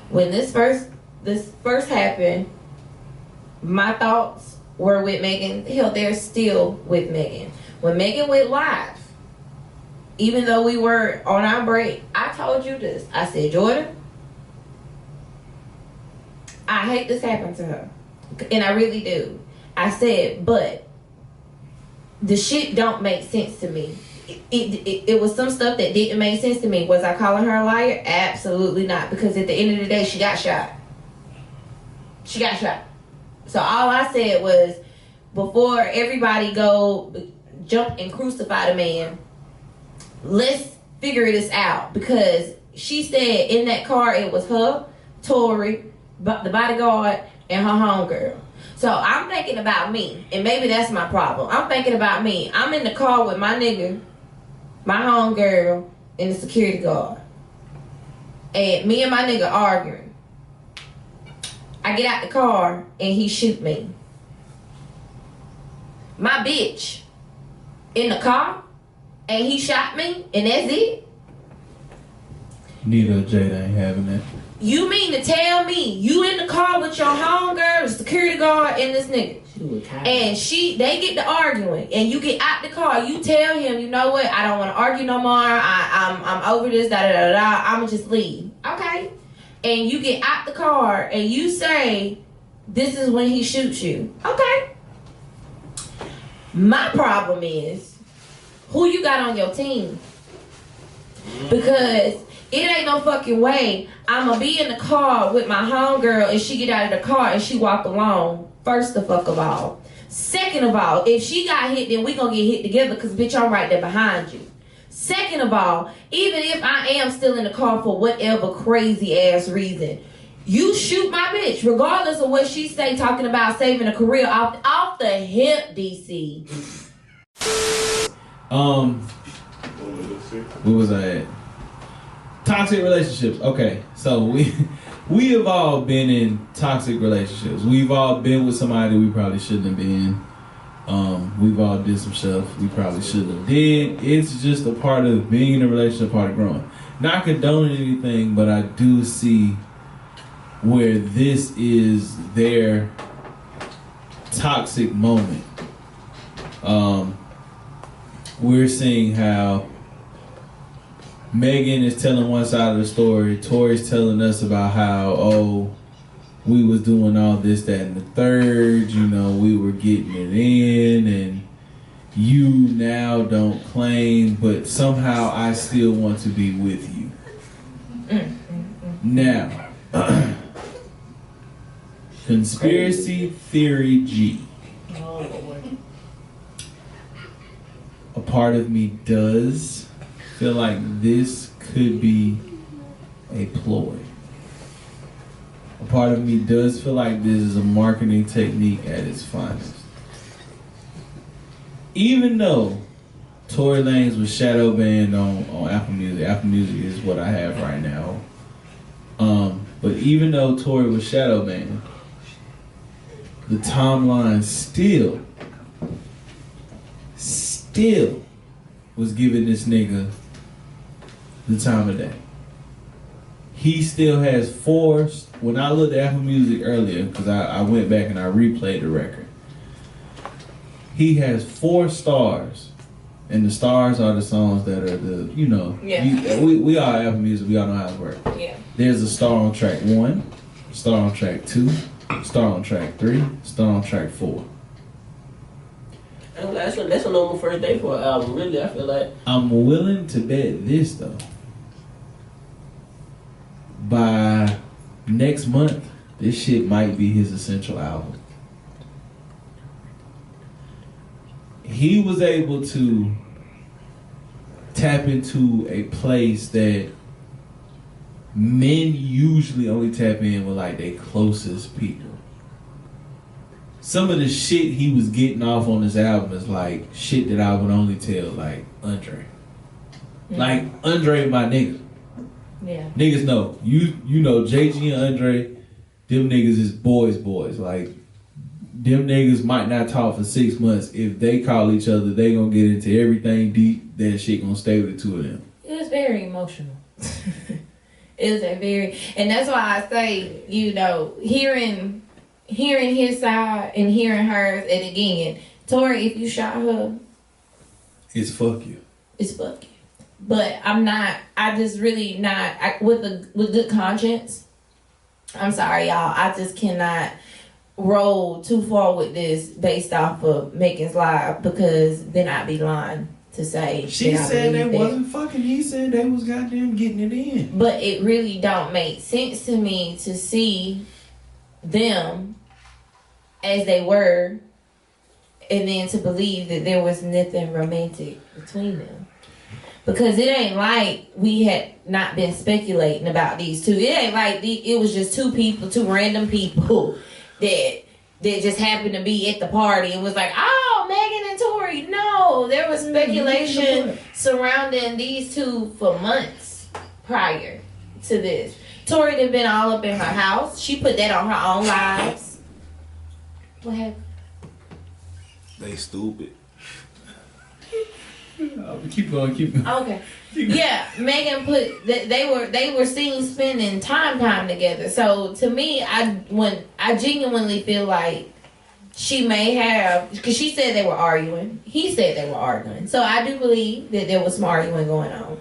When this first happened, my thoughts were with Megan, hell, they're still with Megan. When Megan went live, even though we were on our break, I told you this. I said, Jordan, I hate this happened to her. And I really do. I said, but the shit don't make sense to me. It was some stuff that didn't make sense to me. Was I calling her a liar? Absolutely not. Because at the end of the day, she got shot. She got shot. So all I said was, before everybody go jump and crucify the man, let's figure this out. Because she said in that car it was her, Tori, the bodyguard, and her homegirl. So I'm thinking about me, and maybe that's my problem. I'm thinking about me. I'm in the car with my nigga, my homegirl, and the security guard. And me and my nigga arguing. I get out the car, and he shoot me. My bitch in the car, and he shot me, and that's it? Neither Jada ain't having that. You mean to tell me you in the car with your homegirl, the security guard, and this nigga, and they get to arguing, and you get out the car, you tell him, you know what, I don't want to argue no more, I'm over this, I'ma just leave. Okay. And you get out the car, and you say, this is when he shoots you. Okay. My problem is, who you got on your team? Because it ain't no fucking way I'ma be in the car with my homegirl and she get out of the car and she walk alone. First of all. Second of all, if she got hit, then we gonna get hit together because, bitch, I'm right there behind you. Second of all, even if I am still in the car for whatever crazy ass reason, you shoot my bitch, regardless of what she say, talking about saving a career off the hip, DC. Where was I at? Toxic relationships. Okay, so we have all been in toxic relationships. We've all been with somebody we probably shouldn't have been. We've all did some stuff we probably shouldn't have did. It's just a part of being in a relationship, part of growing. Not condoning anything, but I do see where this is their toxic moment. We're seeing how Megan is telling one side of the story. Tori's telling us about how, we was doing all this, that, and the third. You know, we were getting it in, and you now don't claim, but somehow I still want to be with you. Now, conspiracy theory G. A part of me does feel like this could be a ploy. A part of me does feel like this is a marketing technique at its finest. Even though Tory Lanez was shadow banned on Apple Music. Apple Music is what I have right now. But even though Tory was shadow banned, the timeline still was giving this nigga the time of day. He still has 4. When I looked at Apple Music earlier, because I went back and I replayed the record, he has 4 stars. And the stars are the songs that are the, you know, we all Apple Music, we all know how it works. Yeah. There's a star on track 1, star on track 2, star on track 3, star on track 4. That's a normal first day for an album, really, I feel like. I'm willing to bet this, though. By next month, this shit might be his essential album. He was able to tap into a place that men usually only tap in with like their closest people. Some of the shit he was getting off on this album is like shit that I would only tell like Andre. Mm-hmm. Like Andre, my nigga. Yeah. Niggas know. You know JG and Andre, them niggas is boys. Like them niggas might not talk for 6 months. If they call each other, they gonna get into everything deep. That shit gonna stay with the two of them. It was very emotional. It was and that's why I say, you know, hearing hearing his side and hearing hers, and again, Tori, if you shot her, it's fuck you. It's fuck you. But I just really not, with good conscience, I'm sorry, y'all. I just cannot roll too far with this based off of Megan's lie, because then I'd be lying to say. She said they wasn't fucking. He said they was goddamn getting it in. But it really don't make sense to me to see them as they were, and then to believe that there was nothing romantic between them. Because it ain't like we had not been speculating about these two. It ain't like it was just two random people that just happened to be at the party and was like, oh, Megan and Tori. No, there was speculation surrounding these two for months prior to this. Tori had been all up in her house. She put that on her own lives. What happened? They stupid. Keep going. Okay. Yeah, Megan put that they were seen spending time together. So to me, I genuinely feel like she may have, because she said they were arguing. He said they were arguing. So I do believe that there was some arguing going on.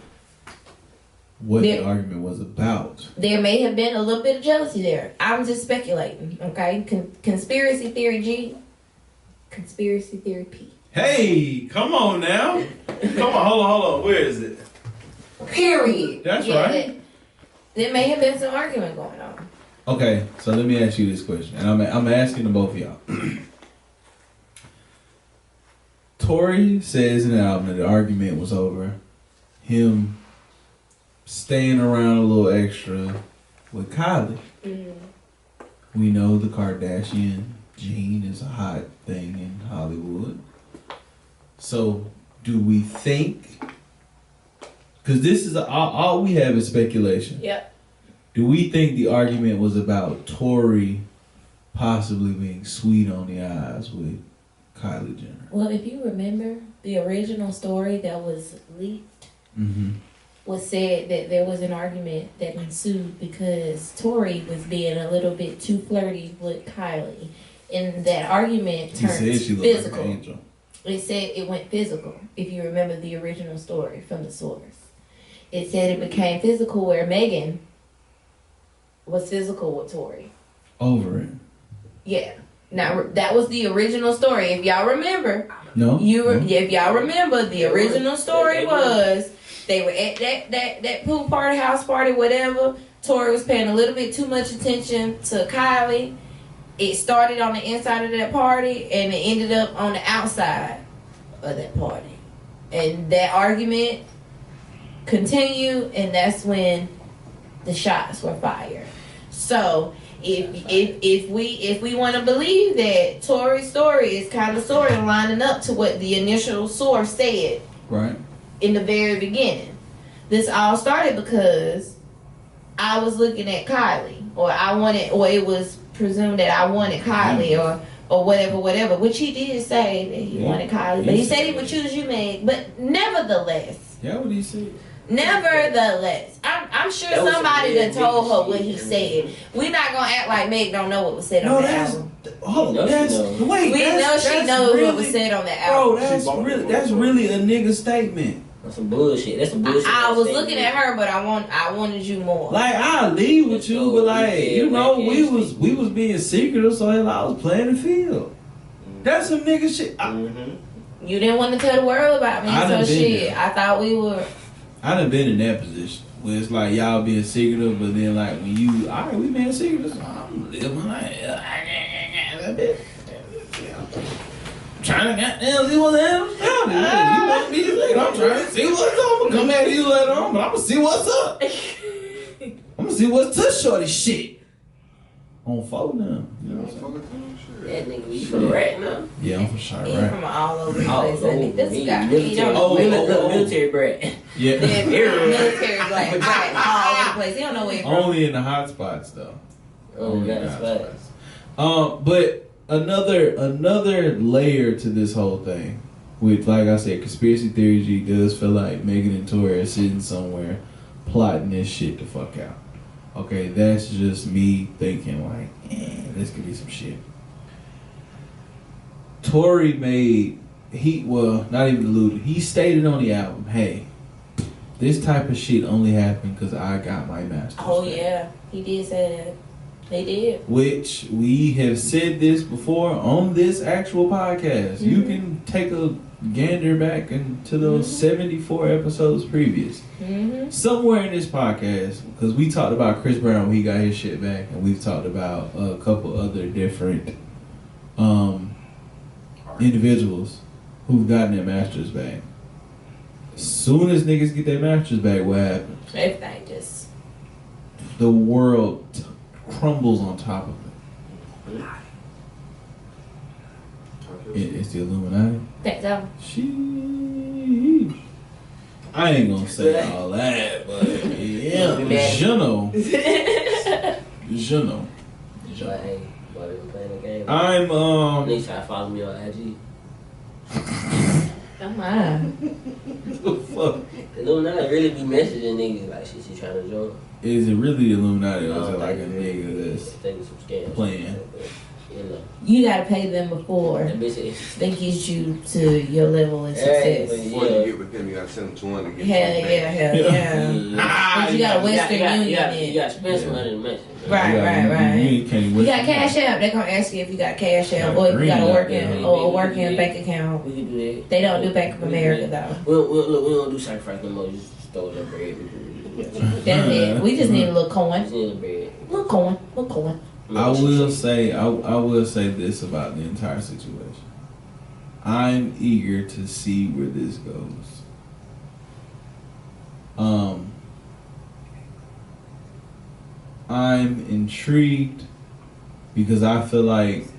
What the argument was about? There may have been a little bit of jealousy there. I'm just speculating. Okay, conspiracy theory G, conspiracy theory P. Hey, come on now. Come on, hold on. Where is it? Period. That's right. There may have been some argument going on. Okay, so let me ask you this question, and I'm asking to both of y'all. Tori says in the album that the argument was over him staying around a little extra with Kylie. Mm-hmm. We know the Kardashian gene is a hot thing in Hollywood. So, do we think, because this is all we have is speculation. Yep. Do we think the argument was about Tori possibly being sweet on the eyes with Kylie Jenner? Well, if you remember, the original story that was leaked was said that there was an argument that ensued because Tori was being a little bit too flirty with Kylie. And that argument turned physical. Like an angel. It said it went physical, if you remember the original story from the source. It said it became physical where Megan was physical with Tori. Over it. Yeah. Now, that was the original story. If y'all remember. No. If y'all remember, the original story was they were at that pool party, house party, whatever. Tori was paying a little bit too much attention to Kylie. It started on the inside of that party and it ended up on the outside of that party. And that argument continued, and that's when the shots were fired. So if we want to believe that Tori's story is kind of sort of lining up to what the initial source said, right, in the very beginning, this all started because I was looking at Kylie, or it was presumed that I wanted Kylie, or whatever, which he did say that he wanted Kylie, but he said he would choose you, Meg. But nevertheless, yeah, what he said. Nevertheless, I'm sure somebody done told her what he said. We're not gonna act like Meg don't know what was said on the album. Hold on, we know she knows what was said on the album. Bro, that's really a nigga statement. That's some bullshit. I was looking at her, but I wanted you more. Like, I'll leave with you, but like, we was being secretive, so I was playing the field. That's some nigga shit. You didn't want to tell the world about me, so shit. I thought we were. I done been in that position where it's like y'all being secretive, but then like when you, alright, we being secretive, so I'm living my life. I'm trying to goddamn see what's happening. You want me to say, I'm trying to see what's up. I'm gonna come at you later on, but I'm gonna see what's up. I'm gonna see what's to shorty shit. On phone now. You know what I'm saying? That nigga, you from Rat now? Yeah, I'm from Chirac. He's from all over the place. I think this guy. Military brat. Yeah. Military black. Right, all over the place. He don't know where he's from. Only in the hot spots though. Only in the hot spots. But another layer to this whole thing, which, like I said, conspiracy theory G does feel like Megan and Tori are sitting somewhere plotting this shit the fuck out. Okay, that's just me thinking like, this could be some shit. Tory not even alluded, he stated on the album, hey, this type of shit only happened because I got my master's. Oh yeah, he did say that. They did. Which we have said this before on this actual podcast. Mm-hmm. You can take a gander back into those 74 episodes previous. Mm-hmm. Somewhere in this podcast, because we talked about Chris Brown when he got his shit back, and we've talked about a couple other different individuals who've gotten their masters back. As soon as niggas get their masters back, what happens? Everything just... The world crumbles on top of it. It's the Illuminati. Think so. Sheesh. I ain't gonna say all that, but yeah, je know. I'm They try to follow me on IG. Come on. Fuck. Illuminati really be messaging niggas like she trying to join. Is it really Illuminati or is it like a nigga that's playing? You gotta pay them before they get you to your level of success. Before you get with them, you gotta send them to one to get Hell yeah. But you got a Western Union. You got to spend some money to mention. Right. You got Cash App. They're gonna ask you if you got Cash App or if you got a working bank account. We can do that. They don't do Bank of America though. We don't do sacrifice no more. Just throw that bread. That's it. We just need a little coin. Little coin. I will say this about the entire situation. I'm eager to see where this goes. I'm intrigued because I feel like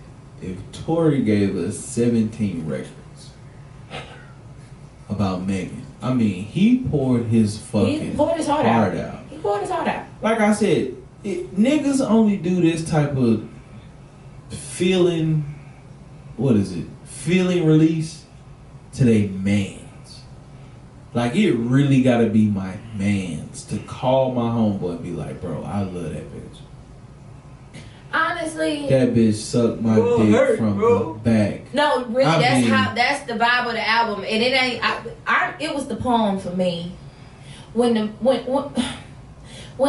if Tory gave us 17 records about Megan, I mean, he poured his heart out. He poured his heart out. Like I said, niggas only do this type of feeling release to their mans. Like, it really gotta be my mans to call my homeboy and be like, bro, I love that bitch. Honestly, that bitch sucked my dick from the back. No, really, that's the vibe of the album, and it ain't. It was the poem for me. When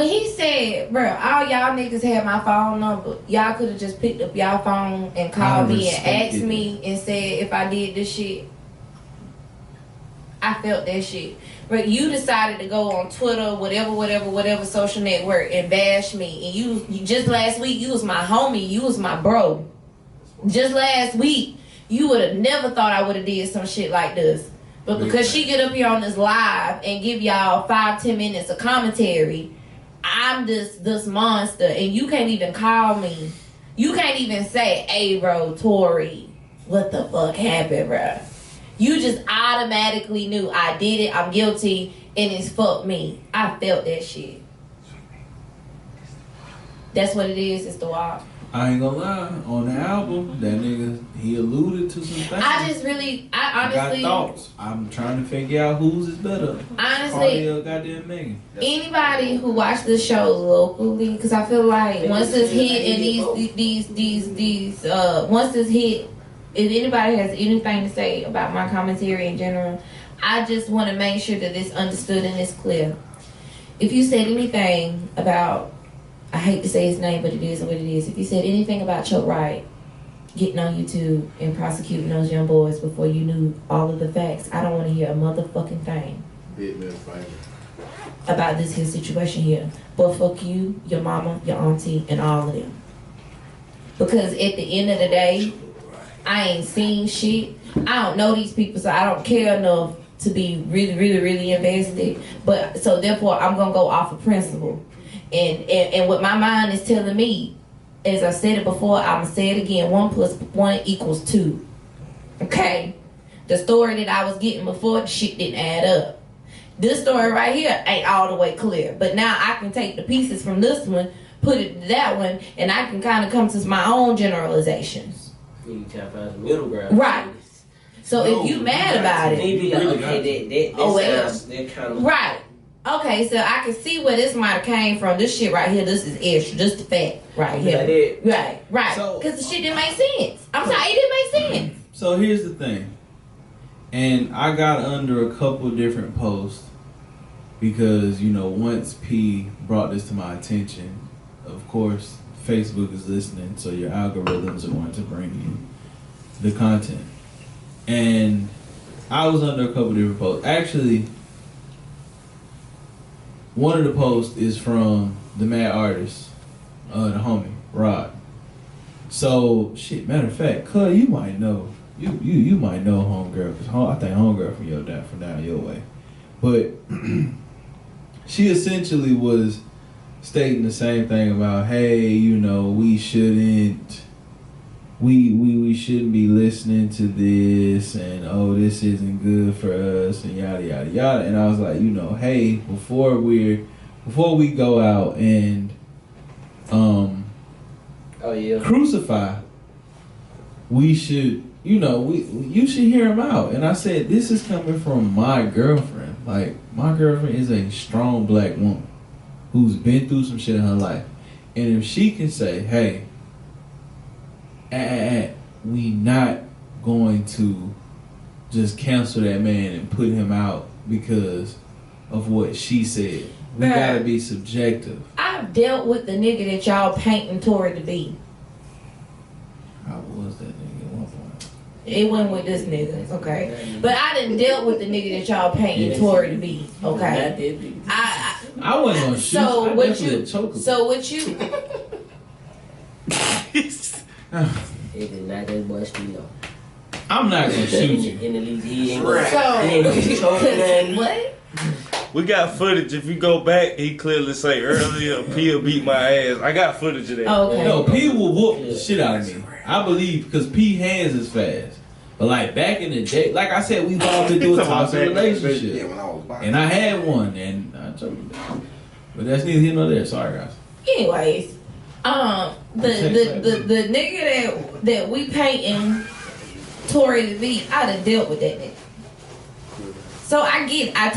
he said, bro, all y'all niggas had my phone number. Y'all could have just picked up y'all phone and called me and asked me and said if I did this shit. I felt that shit. But you decided to go on Twitter, whatever social network and bash me. And you just last week, you was my homie. You was my bro. Just last week, you would have never thought I would have did some shit like this. But because she get up here on this live and give y'all 5-10 minutes of commentary, I'm this monster. And you can't even call me. You can't even say, hey, bro, Tory, what the fuck happened, bro? You just automatically knew I did it, I'm guilty, and it's fuck me. I felt that shit. That's what it is, it's the wild. I ain't gonna lie, on the album, that nigga, he alluded to some things. I honestly got thoughts. I'm trying to figure out whose is better. Honestly, goddamn Megan. Anybody who watch the show locally, because I feel like once it's hit and once it's hit, if anybody has anything to say about my commentary in general, I just want to make sure that it's understood and it's clear. If you said anything about, I hate to say his name, but it is what it is. If you said anything about Chuck Wright getting on YouTube and prosecuting those young boys before you knew all of the facts, I don't want to hear a motherfucking thing about this here situation here. But fuck you, your mama, your auntie, and all of them. Because at the end of the day, I ain't seen shit. I don't know these people, so I don't care enough to be really invested. But so therefore, I'm gonna go off of principle, and what my mind is telling me, as I said it before, I'm gonna say it again: 1 + 1 = 2. Okay, the story that I was getting before, the shit didn't add up. This story right here ain't all the way clear, but now I can take the pieces from this one, put it to that one, and I can kind of come to my own generalizations. You try to find some middle ground. Right. So if you mad about it, they be like, okay, that sounds kind of right. Okay, so I can see where this might have came from. This shit right here, this is extra. Just the fact right here. Right. So- Because the shit didn't make sense. I'm sorry, it didn't make sense. So here's the thing. And I got under a couple different posts because, once P brought this to my attention, of course, Facebook is listening, so your algorithms are going to bring you the content. And I was under a couple different posts. Actually, one of the posts is from the mad artist, the homie, Rod. So, shit, matter of fact, cuz you might know. You might know homegirl, because I think homegirl from down your way. But she essentially was stating the same thing about, hey, we shouldn't be listening to this, and this isn't good for us, and yada yada yada. And I was like, hey, before we go out and crucify, we should, you should hear him out. And I said, this is coming from my girlfriend. Like, my girlfriend is a strong black woman who's been through some shit in her life. And if she can say, hey, we not going to just cancel that man and put him out because of what she said. We gotta be subjective. I've dealt with the nigga that y'all painting Tory to be. How was that nigga at one point? It wasn't with this nigga, okay? But I done dealt with the nigga that y'all painting Tory to be, okay? I wasn't gonna shoot. So what you? It is not that much to know. I'm not gonna shoot you. In the league, he ain't gonna What? We got footage. If you go back, he clearly say earlier, P'll beat my ass. I got footage of that. Okay. No, P will whoop the shit out of me. I believe, because P hands is fast. But like back in the day, like I said, we've all been through a toxic relationship. Yeah, when I was boxing. And I had one, and I told you that. But that's neither here nor there. Sorry, guys. Anyways, the nigga that we painting Tory to be, I done dealt with that nigga. So I get it. I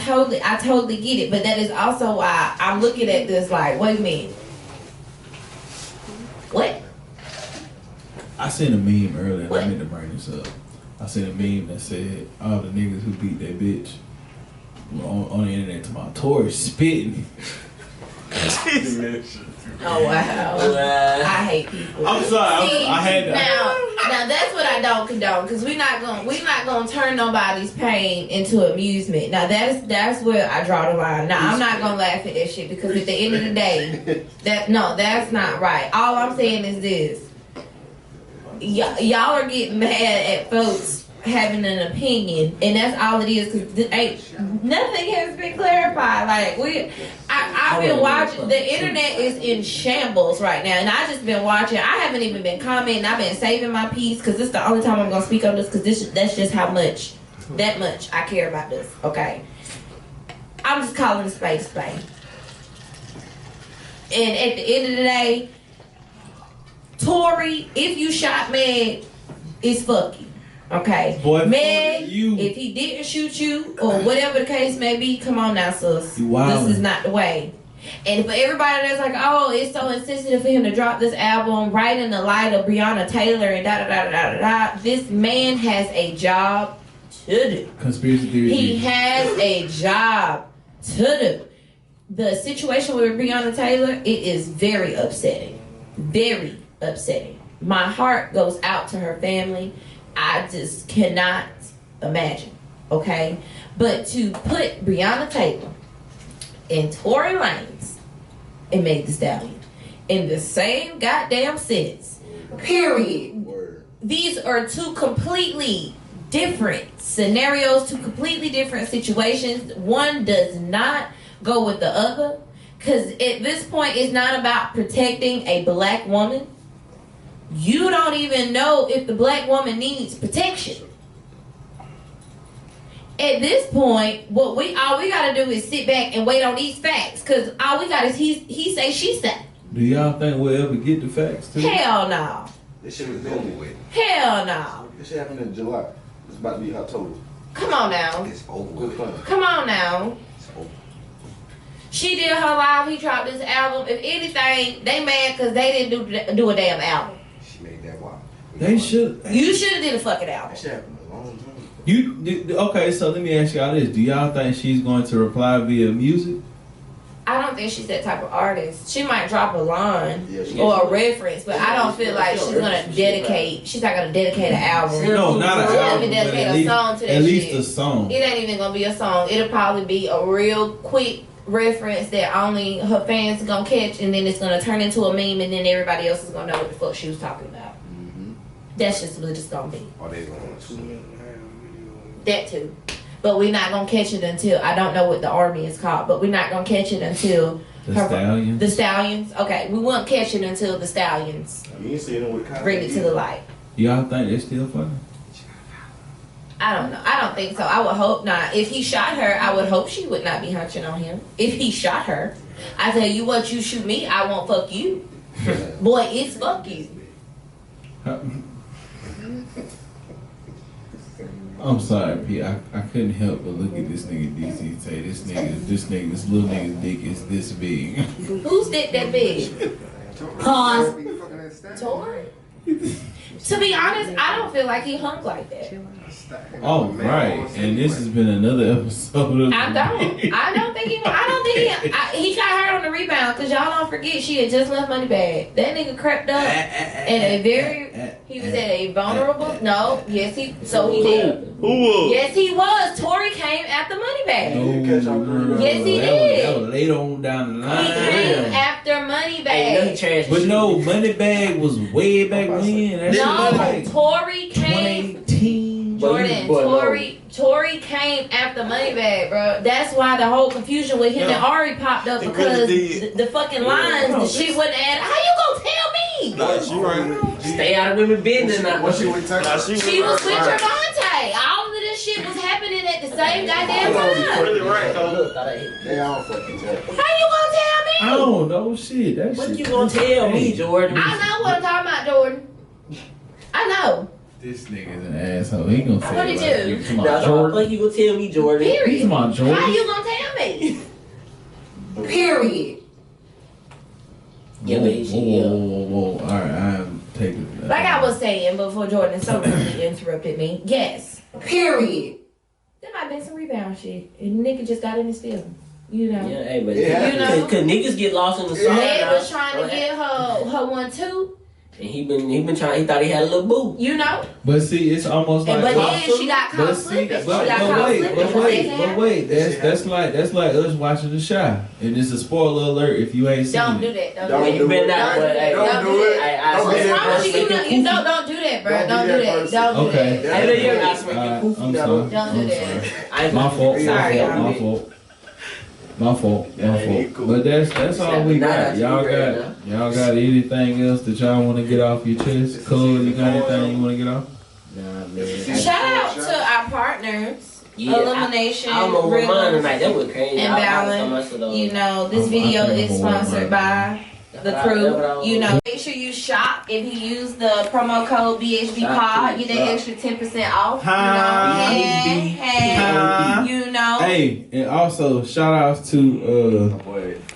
totally get it. But that is also why I'm looking at this like, wait a minute. What? I seen a meme earlier, and I meant to bring this up. I seen a meme that said all the niggas who beat that bitch were on the internet to my Tory spitting. Oh wow! I hate people. I'm sorry. See, I had to. Now that's what I don't condone, because we're not gonna turn nobody's pain into amusement. Now that's where I draw the line. Now I'm not gonna laugh at that shit, because at the end of the day, that's not right. All I'm saying is this: y'all are getting mad at folks having an opinion, and that's all it is, because nothing has been clarified. Like I've been watching, the internet is in shambles right now, and I just been watching. I haven't even been commenting. I've been saving my peace, because this is the only time I'm gonna speak on this, because that's just how much I care about this. Okay, I'm just calling the space. And at the end of the day, Tory, if you shot Meg, it's fuck you. Okay, Meg, if he didn't shoot you or whatever the case may be, come on now, sis. This is not the way. And for everybody that's like, oh, it's so insensitive for him to drop this album right in the light of Breonna Taylor and da. This man has a job to do. Conspiracy theory. He has a job to do. The situation with Breonna Taylor, it is very upsetting. Very upsetting. My heart goes out to her family. I just cannot imagine, okay? But to put Breonna Taylor and Tory Lanez and Meg Thee Stallion in the same goddamn sentence, period. These are two completely different scenarios, two completely different situations. One does not go with the other, because at this point, it's not about protecting a black woman. You don't even know if the black woman needs protection. At this point, all we gotta do is sit back and wait on these facts, because all we got is he say, she say. Do y'all think we'll ever get the facts too? Hell no. This shit was over with. Hell no. This shit happened in July. It's about to be October. Come on now. It's over with. Come on now. It's over. She did her live. He dropped this album. If anything, they mad because they didn't do a damn album. She made that wild. They should. You should have did a fucking album. That shit happened a long time. Okay, so let me ask y'all this. Do y'all think she's going to reply via music? I don't think she's that type of artist. She might drop a line Yeah, or a reference, but I don't feel like she's gonna dedicate. She's not gonna dedicate an album. No, not an She's not album. gonna dedicate but a song to that at least shit. a song. It ain't even gonna be a song. It'll probably be a real quick reference that only her fans are gonna catch, and then it's gonna turn into a meme, and then everybody else is gonna know what the fuck she was talking about. Mm-hmm. That's just what it's gonna be. Or they gonna sue. That too. But we're not gonna catch it until I don't know what the army is called, but we're not gonna catch it until The Stallions. The Stallions. Okay, we won't catch it until the Stallions You ain't seen them with Kanye. bring it to the light. Y'all think they're still funny? I don't know. I don't think so. I would hope not. If he shot her, I would hope she would not be hunching on him. If he shot her, I tell you what, you shoot me, I won't fuck you. Boy, it's fuck you. I'm sorry, P. I couldn't help but look at this nigga DC say this little nigga's dick is this big. Whose dick that big? Pause. Tori? To be honest, I don't feel like he hung like that. Oh right, and this has been another episode of. I don't think he got hurt on the rebound because y'all don't forget she had just left Moneybag. That nigga crept up he was at a vulnerable. No, yes he did. Who was? Yes he was. Tory came after Moneybag. No, Yes, he did. That was later on down the line. He came after Hey, you know he Moneybag. trashed But the no, Moneybag was way back when. That shit was No, like Tory came. 2018. Jordan, Tory came after Moneybag, bro. That's why the whole confusion with him and Ari popped up He because really did. the fucking lines, the shit wasn't added. How you gonna tell me? Nah, she right. Stay out of women business now. What she with Texas? She was with Trevante. All of this shit was happening at the same goddamn time. Really right, though. Look, thought I hit. They all fucking tell. How you gonna tell me? I don't know shit. That What shit. you gonna tell me, Jordan? I know what I'm talking about, Jordan. I know. This nigga's an asshole. He gonna say What it did you? like Come Now, on, so Jordan. what you gonna tell me, Jordan? Period. Come on, Jordan. How you gonna tell me? Period. Yeah, but she, Whoa. All right, I'm taking. Like I was saying before Jordan so rudely interrupted me. Yes. Period. There might have been some rebound shit. And nigga just got in his feelings. You know. Yeah, hey, but Yeah. You know. cause niggas get lost in the song. Ned was trying to get her one too. And he been trying. He thought he had a little boo. You know. But see, it's almost like. And but then she got caught But see, slipping. She but got caught slipping. but wait. That's like us watching The Shy, and it's a spoiler alert if you ain't seen Don't do it. that. Don't Hey, do better it. not, but, hey, Don't do it. I Don't be I that promise person. you don't do that, bro. Don't Don't be do that that. person. Don't do Okay. that. Hey, you're not I'm smoking sorry. Don't do I'm that. sorry. I ain't My fault. Sorry, My fault. But that's all we got. Y'all got anything else that y'all want to get off your chest? Cole, you got anything you want to get off? Nah, man. Shout out to our partners. Yeah, Elimination, I'm on Rhythm, mine tonight. That was crazy. and Balance. You know, this video is sponsored by the crew. You know, make sure you shop. If you use the promo code BHB Pod, get that extra 10% off. You know. Hey, and also shout outs to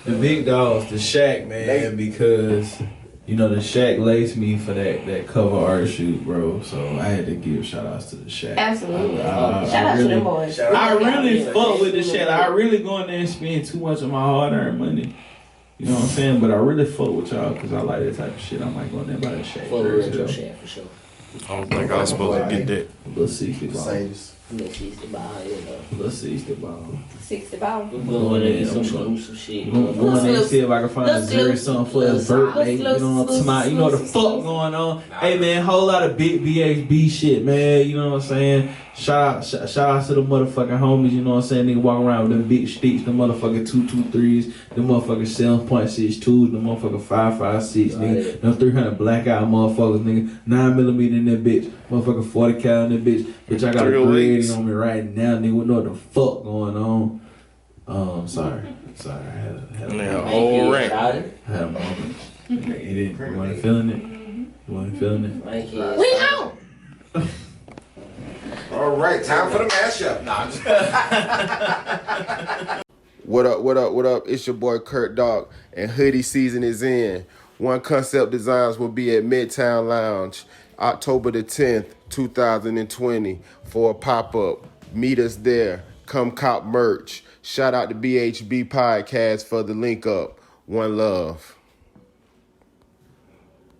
the big dogs, the Shaq man, because you know the Shaq laced me for that cover art shoot, bro. So I had to give shout outs to the Shaq. Absolutely. I Shout out to really- them boys. I really fuck with the Shaq. I really go in there and spend too much of my hard earned money. You know what I'm saying? But I really fuck with y'all because I like that type of shit. I might go in there and buy that Shaq. For jersey, real, though. shit, for sure. I don't think I was supposed to get that. Little 60 ball. Mercedes. Let's see the ball, Little 60 ball. 60 ball. We're going to get some exclusive shit. I'm going in and see if I can find a zero something for his birthday. You know what I'm talking. You know what the fuck going on. Hey man, whole lot of big BHB shit, man. You know what I'm saying? Shout out to the motherfucking homies. You know what I'm saying? Nigga walk around with them big sticks, the motherfucking 223s, the motherfucking 7.62s, the motherfucking 5.56, nigga. Them 300 blackout motherfuckers, nigga. 9mm in that bitch, motherfucking 40 cal in that bitch. Bitch, I got a grid on me right now, nigga. We know what the fuck going on. Sorry. I had a Whole rank. had a moment. You wasn't feeling it? You wasn't feeling it? We out. All right, time for the mashup. Nah, I'm just What up, what up, what up? It's your boy Kurt Dog, and hoodie season is in. One Concept Designs will be at Midtown Lounge October the 10th, 2020 for a pop-up. Meet us there. Come cop merch. Shout out to BHB Podcast for the link up. One love.